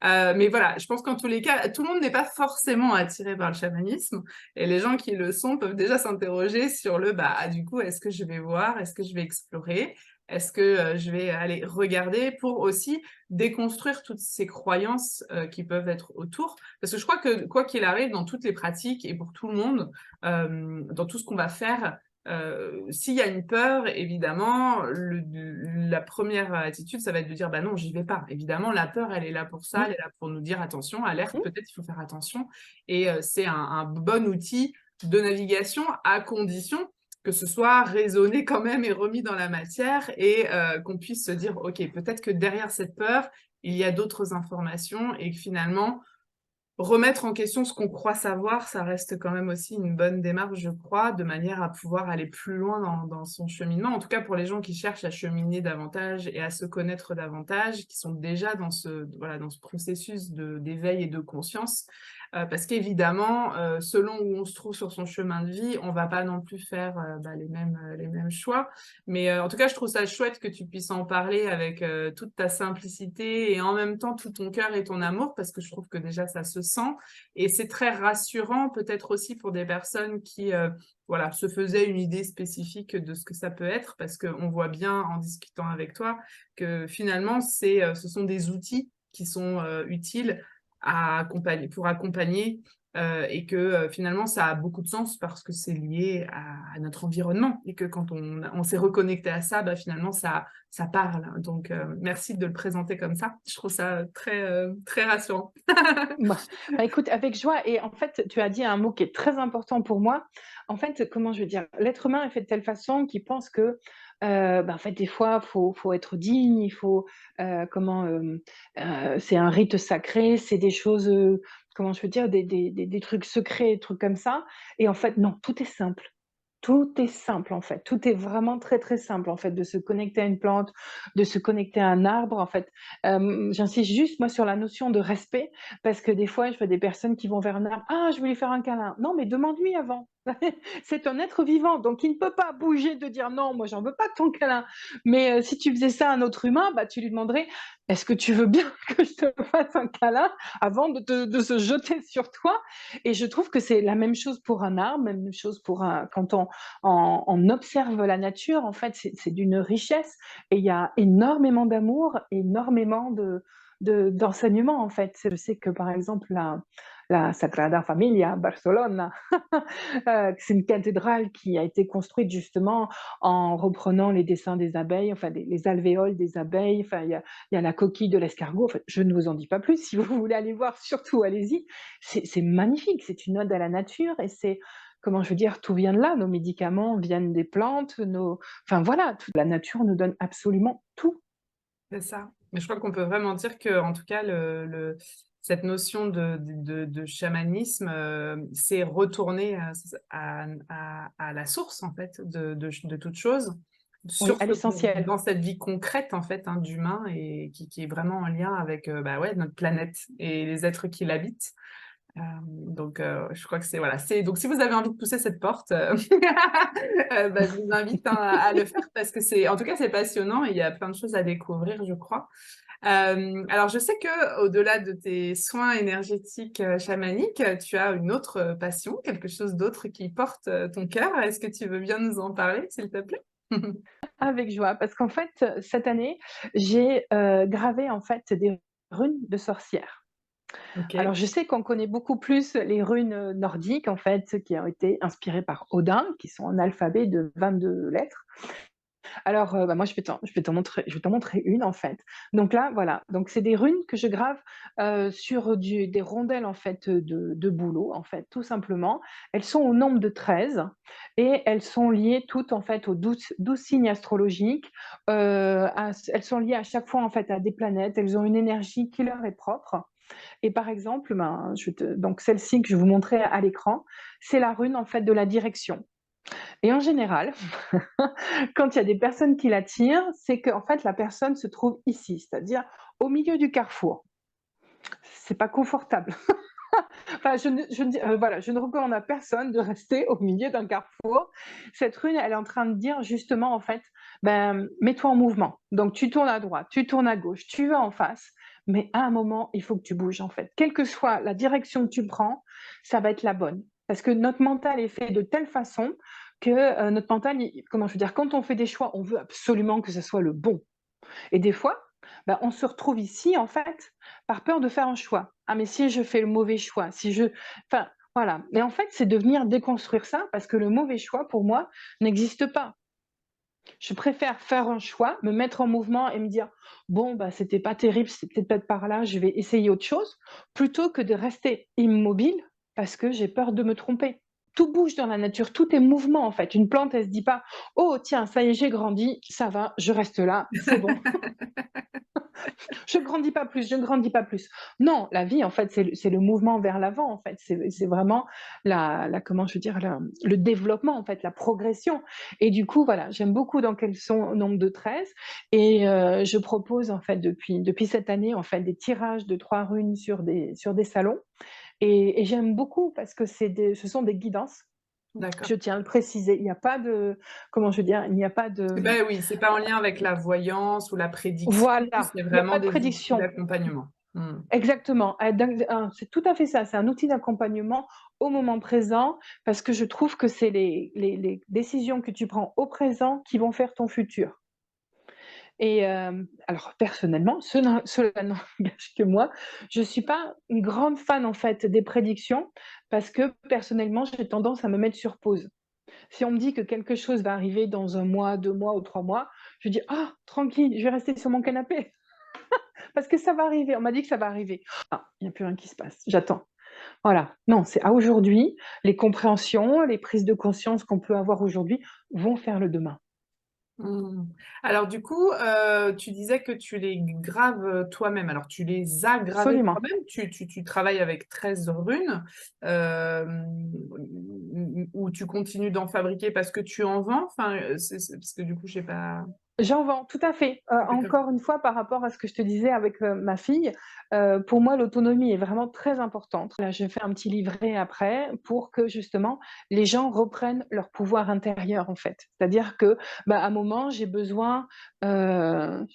Mais voilà, je pense qu'en tous les cas, tout le monde n'est pas forcément attiré par le chamanisme et les gens qui le sont peuvent déjà s'interroger sur du coup, est-ce que je vais voir, est-ce que je vais explorer, est-ce que je vais aller regarder pour aussi déconstruire toutes ces croyances qui peuvent être autour. Parce que je crois que quoi qu'il arrive, dans toutes les pratiques et pour tout le monde, dans tout ce qu'on va faire, s'il y a une peur, évidemment, la première attitude, ça va être de dire bah non, j'y vais pas. Évidemment, la peur, elle est là pour ça, Mmh. elle est là pour nous dire attention, alerte, Mmh. peut-être il faut faire attention. Et c'est un bon outil de navigation à condition que ce soit raisonné quand même et remis dans la matière et qu'on puisse se dire ok, peut-être que derrière cette peur, il y a d'autres informations et que finalement, remettre en question ce qu'on croit savoir, ça reste quand même aussi une bonne démarche, je crois, de manière à pouvoir aller plus loin dans son cheminement. En tout cas, pour les gens qui cherchent à cheminer davantage et à se connaître davantage, qui sont déjà dans ce processus d'éveil et de conscience. Parce qu'évidemment, selon où on se trouve sur son chemin de vie, on va pas non plus faire les mêmes choix. Mais en tout cas, je trouve ça chouette que tu puisses en parler avec toute ta simplicité et en même temps tout ton cœur et ton amour, parce que je trouve que déjà ça se sent. Et c'est très rassurant, peut-être aussi pour des personnes qui se faisaient une idée spécifique de ce que ça peut être, parce qu'on voit bien en discutant avec toi que finalement, ce sont des outils qui sont utiles pour accompagner et que finalement ça a beaucoup de sens parce que c'est lié à notre environnement et que quand on s'est reconnecté à ça, finalement ça parle. Donc merci de le présenter comme ça. Je trouve ça très rassurant. Bah, écoute, avec joie. Et en fait, tu as dit un mot qui est très important pour moi. En fait, comment je veux dire? L'être humain est fait de telle façon qu'il pense que, en fait, des fois, faut être digne, il faut, c'est un rite sacré, c'est des choses, comment je veux dire? Des trucs secrets, des trucs comme ça. Et en fait, non, tout est simple. Tout est simple en fait, tout est vraiment très, très simple en fait, de se connecter à une plante, de se connecter à un arbre en fait. J'insiste juste moi sur la notion de respect parce que des fois je vois des personnes qui vont vers un arbre: «Ah je veux lui faire un câlin». Non mais demande-lui avant. C'est un être vivant donc il ne peut pas bouger de dire: «Non, moi j'en veux pas de ton câlin». Mais si tu faisais ça à un autre humain, bah, tu lui demanderais: «Est-ce que tu veux bien que je te fasse un câlin?» avant de se jeter sur toi. Et je trouve que c'est la même chose pour un arbre, même chose pour un quand on observe la nature, en fait, c'est d'une richesse et il y a énormément d'amour, énormément d'enseignement, en fait. Je sais que, par exemple, la Sagrada Familia à Barcelone, c'est une cathédrale qui a été construite justement en reprenant les dessins des abeilles, enfin les alvéoles des abeilles, enfin il y a la coquille de l'escargot. En fait, je ne vous en dis pas plus. Si vous voulez aller voir, surtout allez-y. C'est magnifique, c'est une ode à la nature et c'est comment je veux dire, tout vient de là. Nos médicaments viennent des plantes, enfin voilà, la nature nous donne absolument tout. C'est ça. Mais je crois qu'on peut vraiment dire que, en tout cas, cette notion de chamanisme, c'est retourner à la source, en fait, de toute chose, Oui, à l'essentiel. dans cette vie concrète, en fait, hein, d'humain et qui est vraiment en lien avec bah ouais, notre planète et les êtres qui l'habitent. Donc, je crois que c'est voilà, c'est donc si vous avez envie de pousser cette porte, bah, je vous invite, hein, à le faire parce que c'est en tout cas, c'est passionnant et il y a plein de choses à découvrir, je crois. Alors je sais qu'au delà de tes soins énergétiques, chamaniques, tu as une autre, passion, quelque chose d'autre qui porte, ton cœur. Est-ce que tu veux bien nous en parler, s'il te plaît? Avec joie, parce qu'en fait, cette année, j'ai gravé en fait des runes de sorcières. Alors OK. je sais qu'on connaît beaucoup plus les runes nordiques en fait, qui ont été inspirées par Odin, qui sont en alphabet de 22 lettres. Alors, bah, moi, je vais t'en montrer une, en fait. Donc là, voilà, donc c'est des runes que je grave, sur des rondelles, en fait, de bouleau, en fait, tout simplement. Elles sont au nombre de 13 et elles sont liées toutes, en fait, aux 12 signes astrologiques. Elles sont liées à chaque fois, en fait, à des planètes. Elles ont une énergie qui leur est propre et par exemple, ben, donc celle-ci que je vais vous montrer à l'écran, c'est la rune, en fait, de la direction. Et en général, quand il y a des personnes qui l'attirent, c'est qu'en fait, la personne se trouve ici, c'est-à-dire au milieu du carrefour. C'est pas confortable. Enfin, voilà, je ne recommande à personne de rester au milieu d'un carrefour. Cette rune, elle est en train de dire justement, en fait, ben, mets-toi en mouvement. Donc, tu tournes à droite, tu tournes à gauche, tu vas en face, mais à un moment, il faut que tu bouges, en fait. Quelle que soit la direction que tu prends, ça va être la bonne. Parce que notre mental est fait de telle façon que notre mental, comment je veux dire, quand on fait des choix, on veut absolument que ce soit le bon. Et des fois, bah, on se retrouve ici, en fait, par peur de faire un choix. Ah, mais si je fais le mauvais choix, si je. Enfin, voilà. Mais en fait, c'est de venir déconstruire ça parce que le mauvais choix, pour moi, n'existe pas. Je préfère faire un choix, me mettre en mouvement et me dire bon, bah, c'était pas terrible, c'est peut-être par là, je vais essayer autre chose, plutôt que de rester immobile parce que j'ai peur de me tromper. Tout bouge dans la nature, tout est mouvement en fait. Une plante, elle se dit pas oh tiens, ça y est, j'ai grandi, ça va, je reste là, c'est bon. Je grandis pas plus, je ne grandis pas plus. Non, la vie, en fait, c'est le mouvement vers l'avant, en fait. C'est vraiment comment je veux dire, le développement, en fait, la progression. Et du coup, voilà, j'aime beaucoup dans quels sont au nombre de 13. Et je propose, en fait, depuis cette année, en fait, des tirages de 3 runes sur des salons. Et j'aime beaucoup parce que ce sont des guidances. D'accord. Je tiens à le préciser. Il n'y a pas de, comment je veux dire, il n'y a pas C'est de, pas oui, c'est pas en lien avec la voyance ou la prédiction, voilà, c'est il n'y a vraiment pas de des outils prédiction. d'accompagnement. Mmh. Exactement, c'est tout à fait ça, c'est un outil d'accompagnement au moment présent parce que je trouve que c'est les décisions que tu prends au présent qui vont faire ton futur et alors personnellement, cela n'engage que moi, je suis pas une grande fan en fait des prédictions parce que personnellement, j'ai tendance à me mettre sur pause. Si on me dit que quelque chose va arriver dans 1 mois, 2 mois ou 3 mois, je dis: «Ah tranquille, je vais rester sur mon canapé». Parce que ça va arriver, on m'a dit que ça va arriver. Ah, il n'y a plus rien qui se passe, j'attends. Voilà, non, c'est à aujourd'hui, les compréhensions, les prises de conscience qu'on peut avoir aujourd'hui vont faire le demain. Mmh. Alors du coup, tu disais que tu les graves, toi-même. Alors tu les as gravées Absolument. toi-même? Tu travailles avec 13 runes, ou tu continues d'en fabriquer parce que tu en vends? Enfin, c'est parce que du coup, j'ai pas J'en vends, tout à fait. d'accord. Encore une fois, par rapport à ce que je te disais avec, ma fille, pour moi, l'autonomie est vraiment très importante. Là, j'ai fait un petit livret après pour que justement les gens reprennent leur pouvoir intérieur, en fait. C'est-à-dire que, bah, à un moment, j'ai besoin, je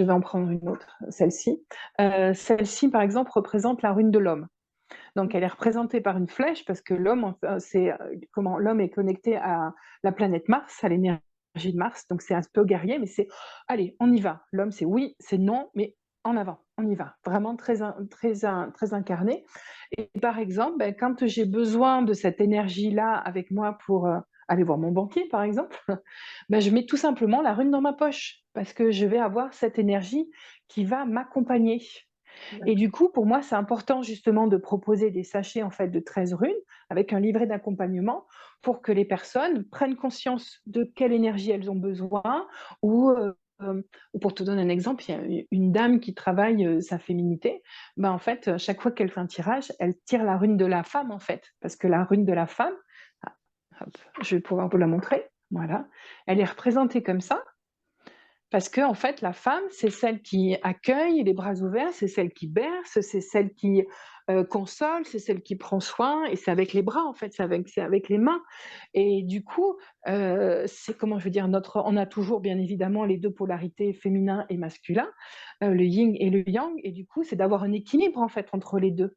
vais en prendre une autre, celle-ci. Celle-ci, par exemple, représente la rune de l'homme. Donc elle est représentée par une flèche parce que l'homme, enfin, c'est comment l'homme est connecté à la planète Mars, à l'énergie de Mars. Donc c'est un peu guerrier, mais c'est allez, on y va. L'homme, c'est oui, c'est non, mais en avant, on y va. Vraiment très incarné. Et par exemple, ben, quand j'ai besoin de cette énergie-là avec moi pour aller voir mon banquier, par exemple, ben, je mets tout simplement la rune dans ma poche parce que je vais avoir cette énergie qui va m'accompagner. Et du coup, pour moi, c'est important justement de proposer des sachets en fait de 13 runes avec un livret d'accompagnement pour que les personnes prennent conscience de quelle énergie elles ont besoin ou ou pour te donner un exemple, il y a une dame qui travaille sa féminité. Ben, en fait, chaque fois qu'elle fait un tirage, elle tire la rune de la femme en fait, parce que la rune de la femme, ah, hop, je vais pouvoir vous la montrer. Voilà, elle est représentée comme ça parce que en fait, la femme, c'est celle qui accueille les bras ouverts, c'est celle qui berce, c'est celle qui console, c'est celle qui prend soin, et c'est avec les bras en fait, c'est avec les mains. Et du coup, c'est comment je veux dire, on a toujours bien évidemment les deux polarités, féminin et masculin, le yin et le yang, et du coup, c'est d'avoir un équilibre en fait entre les deux.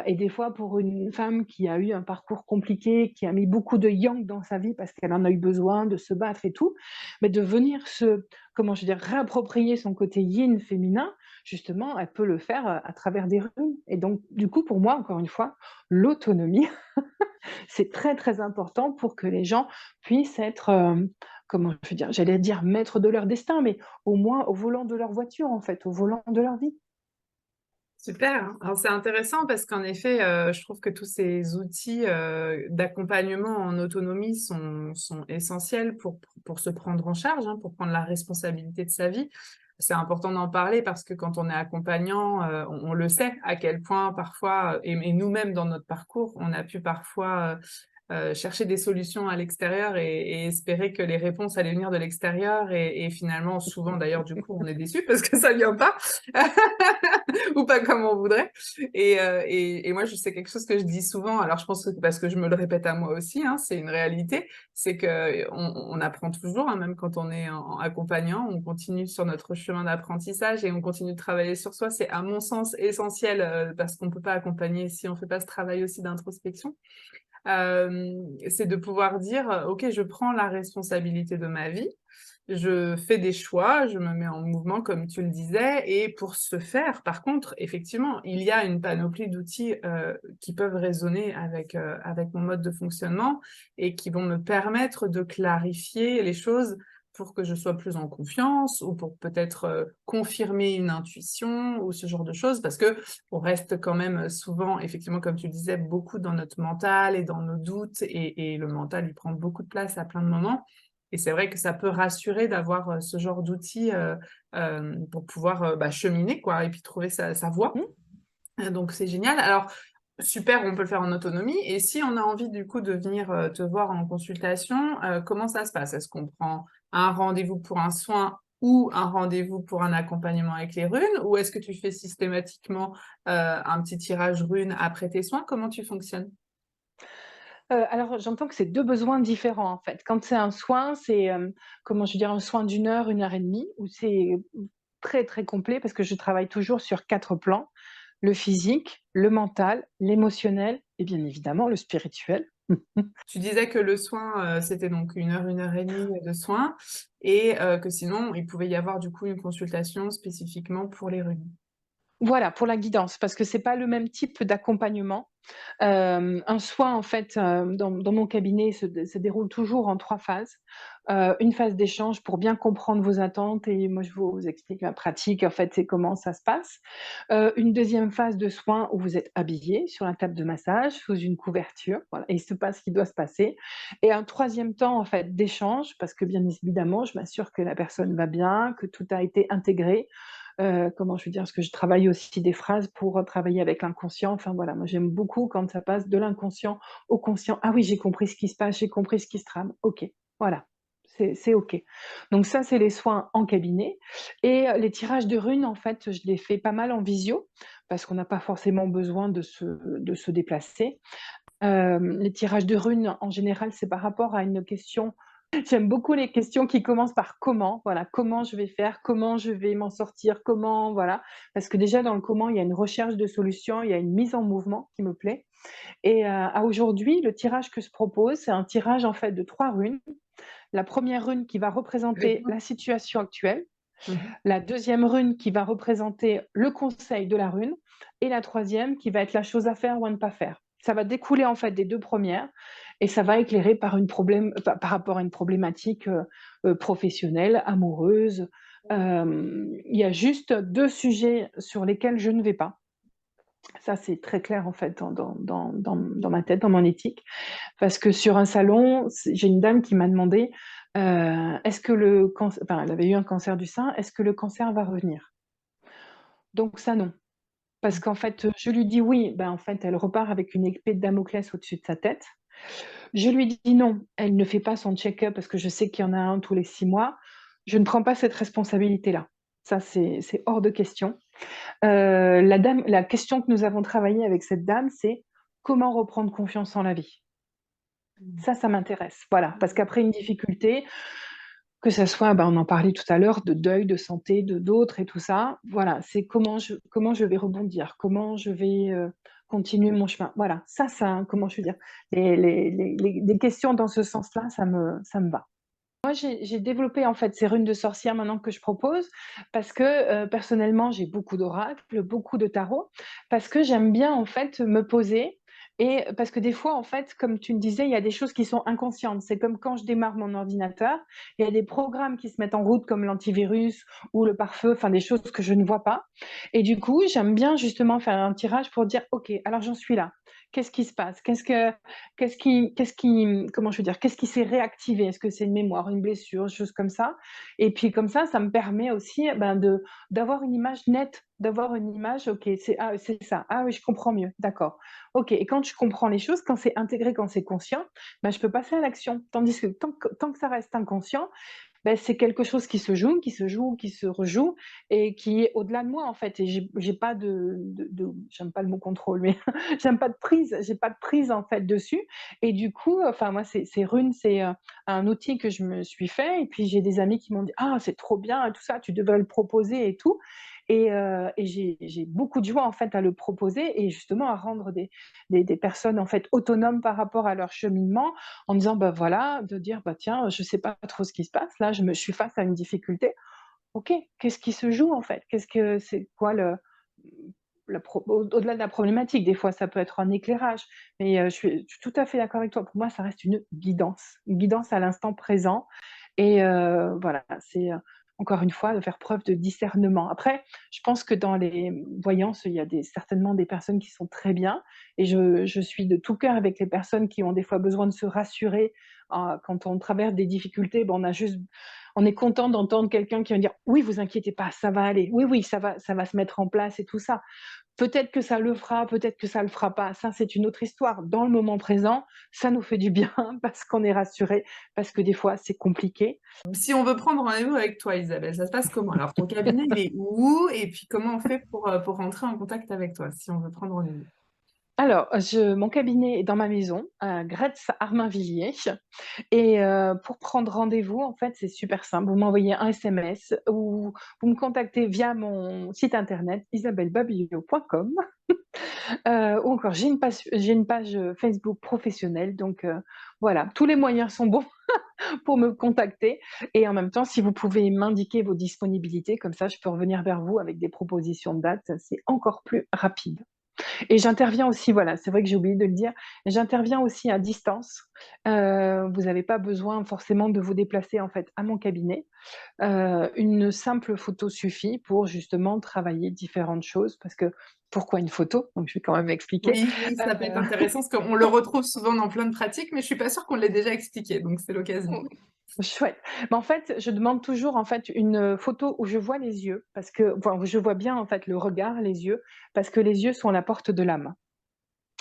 Et des fois, pour une femme qui a eu un parcours compliqué, qui a mis beaucoup de yang dans sa vie parce qu'elle en a eu besoin de se battre et tout, mais de venir comment je veux dire, réapproprier son côté yin féminin, justement, elle peut le faire à travers des runes. Et donc, du coup, pour moi, encore une fois, l'autonomie, c'est très, très important pour que les gens puissent être, comment je veux dire, j'allais dire maîtres de leur destin, mais au moins au volant de leur voiture, en fait, au volant de leur vie. Super. Alors c'est intéressant parce qu'en effet, je trouve que tous ces outils, d'accompagnement en autonomie sont essentiels pour se prendre en charge, hein, pour prendre la responsabilité de sa vie. C'est important d'en parler parce que quand on est accompagnant, on le sait à quel point parfois, et nous-mêmes dans notre parcours, on a pu parfois, chercher des solutions à l'extérieur et espérer que les réponses allaient venir de l'extérieur et finalement, souvent d'ailleurs, du coup, on est déçu parce que ça vient pas ou pas comme on voudrait. Et moi, je sais quelque chose que je dis souvent, alors je pense que parce que je me le répète à moi aussi, hein, c'est une réalité, c'est qu'on apprend toujours, hein, même quand on est en accompagnant, on continue sur notre chemin d'apprentissage et on continue de travailler sur soi. C'est à mon sens essentiel parce qu'on peut pas accompagner si on fait pas ce travail aussi d'introspection. C'est de pouvoir dire, OK, je prends la responsabilité de ma vie, je fais des choix, je me mets en mouvement comme tu le disais et pour ce faire, par contre, effectivement, il y a une panoplie d'outils, qui peuvent résonner avec mon mode de fonctionnement et qui vont me permettre de clarifier les choses pour que je sois plus en confiance ou pour peut-être, confirmer une intuition ou ce genre de choses. Parce que on reste quand même souvent, effectivement, comme tu disais, beaucoup dans notre mental et dans nos doutes et le mental, il prend beaucoup de place à plein de moments et c'est vrai que ça peut rassurer d'avoir, ce genre d'outils, pour pouvoir, bah, cheminer quoi et puis trouver sa voie. Mmh. Donc c'est génial. Alors super, on peut le faire en autonomie et si on a envie du coup de venir, te voir en consultation, comment ça se passe? Est-ce qu'on prend un rendez-vous pour un soin ou un rendez-vous pour un accompagnement avec les runes? Ou est-ce que tu fais systématiquement, un petit tirage runes après tes soins? Comment tu fonctionnes? Alors j'entends que c'est 2 besoins différents, en fait. Quand c'est un soin, c'est, comment je veux dire? Un soin d'une heure et demie où c'est très, très complet parce que je travaille toujours sur 4 plans: le physique, le mental, l'émotionnel et bien évidemment le spirituel. Tu disais que le soin, c'était donc une heure et demie de soins et que sinon il pouvait y avoir du coup une consultation spécifiquement pour les runes. Voilà, pour la guidance, parce que c'est pas le même type d'accompagnement. Un soin, en fait, dans mon cabinet se déroule toujours en 3 phases. une phase d'échange pour bien comprendre vos attentes et moi je vous explique la pratique, en fait, c'est comment ça se passe. Une deuxième phase de soins où vous êtes habillé sur la table de massage, sous une couverture, voilà, et il se passe ce qui doit se passer. Et un troisième temps, en fait, d'échange, parce que bien évidemment, je m'assure que la personne va bien, que tout a été intégré. Comment je veux dire? Parce que je travaille aussi des phrases pour travailler avec l'inconscient. Enfin voilà, moi j'aime beaucoup quand ça passe de l'inconscient au conscient. Ah oui, j'ai compris ce qui se passe, j'ai compris ce qui se trame. OK, voilà, c'est OK. Donc ça, c'est les soins en cabinet et les tirages de runes, en fait, je les fais pas mal en visio parce qu'on n'a pas forcément besoin de se déplacer. Les tirages de runes, en général, c'est par rapport à une question. J'aime beaucoup les questions qui commencent par comment, voilà, comment je vais faire, comment je vais m'en sortir, comment, voilà. Parce que déjà dans le comment, il y a une recherche de solutions, il y a une mise en mouvement qui me plaît. Et à aujourd'hui, le tirage que je propose, c'est un tirage en fait de 3 runes. La première rune qui va Avec représenter moi. la situation actuelle, Mhm. la deuxième rune qui va représenter le conseil de la rune, et la troisième qui va être la chose à faire ou à ne pas faire. Ça va découler en fait des deux premières et ça va éclairer par rapport à une problématique professionnelle, amoureuse. Il y a juste deux sujets sur lesquels je ne vais pas. Ça, c'est très clair en fait dans ma tête, dans mon éthique. Parce que sur un salon, j'ai une dame qui m'a demandé est-ce que le cancer, enfin, elle avait eu un cancer du sein, est-ce que le cancer va revenir? Donc ça, non. Parce qu'en fait, je lui dis oui, ben en fait, elle repart avec une épée de Damoclès au-dessus de sa tête. Je lui dis non, elle ne fait pas son check-up parce que je sais qu'il y en a un tous les 6 mois. Je ne prends pas cette responsabilité-là. Ça, c'est hors de question. La question que nous avons travaillé avec cette dame, c'est comment reprendre confiance en la vie. Ça m'intéresse. Voilà, parce qu'après une difficulté, que ça soit, ben, on en parlait tout à l'heure, de deuil, de santé, de d'autres et tout ça, voilà, c'est comment je vais rebondir, comment je vais continuer mon chemin. Voilà, ça, comment je veux dire, les questions dans ce sens-là, ça me va. Moi, j'ai développé en fait ces runes de sorcière maintenant que je propose parce que personnellement, j'ai beaucoup d'oracles, beaucoup de tarot, parce que j'aime bien en fait me poser et parce que des fois, en fait, comme tu me disais, il y a des choses qui sont inconscientes. C'est comme quand je démarre mon ordinateur, il y a des programmes qui se mettent en route comme l'antivirus ou le pare-feu, enfin des choses que je ne vois pas. Et du coup, j'aime bien justement faire un tirage pour dire, OK, alors j'en suis là. Qu'est-ce qui se passe? Comment je veux dire, qu'est-ce qui s'est réactivé? Est-ce que c'est une mémoire, une blessure, des choses comme ça? Et puis comme ça me permet aussi ben, d'avoir une image nette, d'avoir une image, ok, c'est ça, ah oui, je comprends mieux, d'accord. Ok, et quand je comprends les choses, quand c'est intégré, quand c'est conscient, ben, je peux passer à l'action. Tandis que tant que ça reste inconscient, ben, c'est quelque chose qui se joue, qui se joue, qui se rejoue et qui est au-delà de moi en fait. Et j'ai pas j'aime pas le mot contrôle, mais j'aime pas de prise, j'ai pas de prise en fait dessus. Et du coup, enfin moi, ces runes, c'est un outil que je me suis fait. Et puis j'ai des amis qui m'ont dit ah c'est trop bien et tout ça, tu devrais le proposer et tout. Et j'ai beaucoup de joie en fait à le proposer et justement à rendre des personnes en fait autonomes par rapport à leur cheminement en disant bah voilà, de dire bah tiens, je sais pas trop ce qui se passe là, je suis face à une difficulté. OK, qu'est-ce qui se joue en fait? C'est quoi au-delà de la problématique, des fois ça peut être un éclairage, mais je suis tout à fait d'accord avec toi. Pour moi, ça reste une guidance à l'instant présent et voilà, c'est, encore une fois, de faire preuve de discernement. Après, je pense que dans les voyances, il y a certainement des personnes qui sont très bien et je suis de tout cœur avec les personnes qui ont des fois besoin de se rassurer, quand on traverse des difficultés, ben, on est content d'entendre quelqu'un qui va dire: «Oui, vous inquiétez pas, ça va aller. Oui, oui, ça va se mettre en place et tout ça». Peut-être que ça le fera, peut-être que ça le fera pas. Ça, c'est une autre histoire. Dans le moment présent, ça nous fait du bien parce qu'on est rassuré, parce que des fois, c'est compliqué. Si on veut prendre rendez-vous avec toi, Isabelle, ça se passe comment? Alors, ton cabinet, il est où? Et puis, comment on fait pour rentrer en contact avec toi, si on veut prendre rendez-vous? Alors, mon cabinet est dans ma maison, à Gretz-Armainvilliers. Et pour prendre rendez-vous, en fait, c'est super simple. Vous m'envoyez un SMS ou vous me contactez via mon site internet isabellebabillot.com. Ou encore j'ai une page Facebook professionnelle, donc voilà, tous les moyens sont bons pour me contacter et en même temps, si vous pouvez m'indiquer vos disponibilités, comme ça je peux revenir vers vous avec des propositions de dates, c'est encore plus rapide. Et j'interviens aussi, voilà, c'est vrai que j'ai oublié de le dire, j'interviens aussi à distance. Vous n'avez pas besoin forcément de vous déplacer en fait à mon cabinet. Une simple photo suffit pour justement travailler différentes choses parce que pourquoi une photo? Donc je vais quand même expliquer. Oui, oui, ça peut être Heu intéressant parce qu'on le retrouve souvent dans plein de pratiques, mais je suis pas sûre qu'on l'ait déjà expliqué, donc c'est l'occasion. Chouette. Mais en fait, je demande toujours en fait une photo où je vois les yeux parce que enfin, où je vois bien en fait le regard, les yeux, parce que les yeux sont la porte de l'âme.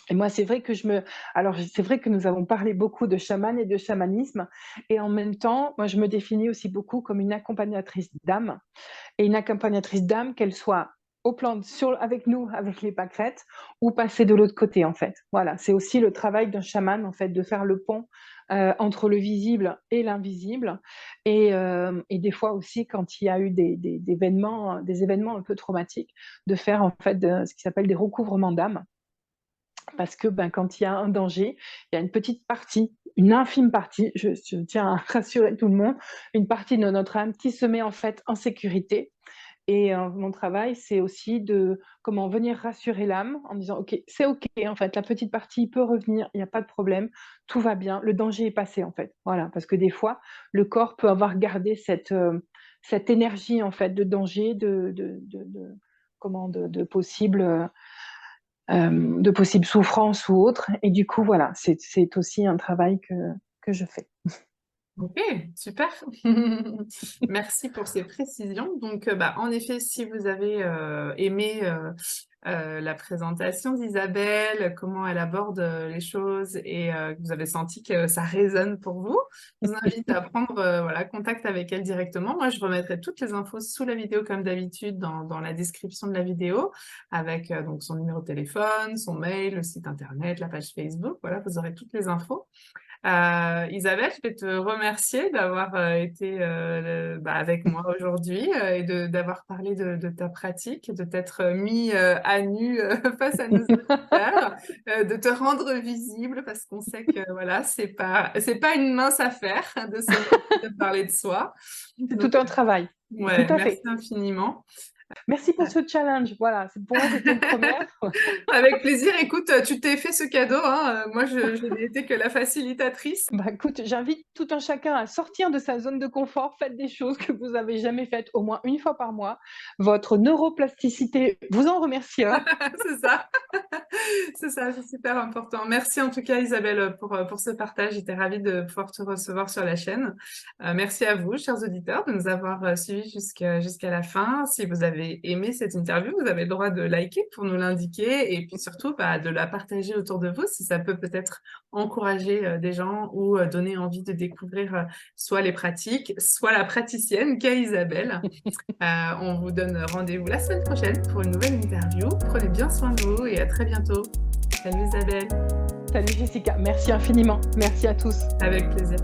Et moi, c'est vrai que c'est vrai que nous avons parlé beaucoup de chaman et de chamanisme et en même temps, moi, je me définis aussi beaucoup comme une accompagnatrice d'âme et une accompagnatrice d'âme, qu'elle soit au plan sur avec nous, avec les pâquerettes ou passer de l'autre côté, en fait. Voilà, c'est aussi le travail d'un chaman, en fait, de faire le pont, entre le visible et l'invisible et des fois aussi quand il y a eu des événements un peu traumatiques, de faire, en fait, ce qui s'appelle des recouvrements d'âme. Parce que, ben, quand il y a un danger, il y a une petite partie, une infime partie, je tiens à rassurer tout le monde, une partie de notre âme qui se met, en fait, en sécurité et mon travail, c'est aussi de comment venir rassurer l'âme en disant: «OK, c'est OK, en fait, la petite partie peut revenir, il y a pas de problème, tout va bien, le danger est passé», en fait. Voilà, parce que des fois, le corps peut avoir gardé cette énergie, en fait, de danger, de possibles, de possibles souffrances ou autres et du coup, voilà, c'est aussi un travail que je fais. OK, super. Merci pour ces précisions. Donc, bah, en effet, si vous avez, aimé, la présentation d'Isabelle, comment elle aborde, les choses et que vous avez senti que ça résonne pour vous, je vous invite à prendre, voilà, contact avec elle directement. Moi, je remettrai toutes les infos sous la vidéo comme d'habitude dans la description de la vidéo avec, donc son numéro de téléphone, son mail, le site internet, la page Facebook. Voilà, vous aurez toutes les infos. Isabelle, je vais te remercier d'avoir été bah, avec moi aujourd'hui et d'avoir parlé de ta pratique, de t'être mis à nu face à nos auditeurs, de te rendre visible parce qu'on sait que voilà, c'est pas une mince affaire de parler de soi. C'est Donc, tout un travail. Tout ouais, à merci fait. infiniment. Merci pour ce challenge. Voilà, pour moi, c'était une première. Avec plaisir. Écoute, tu t'es fait ce cadeau, hein. Moi, je n'ai été que la facilitatrice. Bah, écoute, j'invite tout un chacun à sortir de sa zone de confort. Faites des choses que vous avez jamais faites au moins une fois par mois. Votre neuroplasticité vous en remerciera. C'est ça. C'est ça, c'est super important. Merci en tout cas Isabelle pour ce partage. J'étais ravie de pouvoir te recevoir sur la chaîne. Merci à vous, chers auditeurs, de nous avoir suivis jusqu'à la fin. Si vous avez aimé cette interview, vous avez le droit de liker pour nous l'indiquer et puis surtout bah, de la partager autour de vous si ça peut peut-être encourager des gens ou donner envie de découvrir soit les pratiques, soit la praticienne qu'est Isabelle. On vous donne rendez-vous la semaine prochaine pour une nouvelle interview. Prenez bien soin de vous et à très bientôt. Salut Isabelle, Salut Jessica, merci infiniment. Merci à tous. avec plaisir.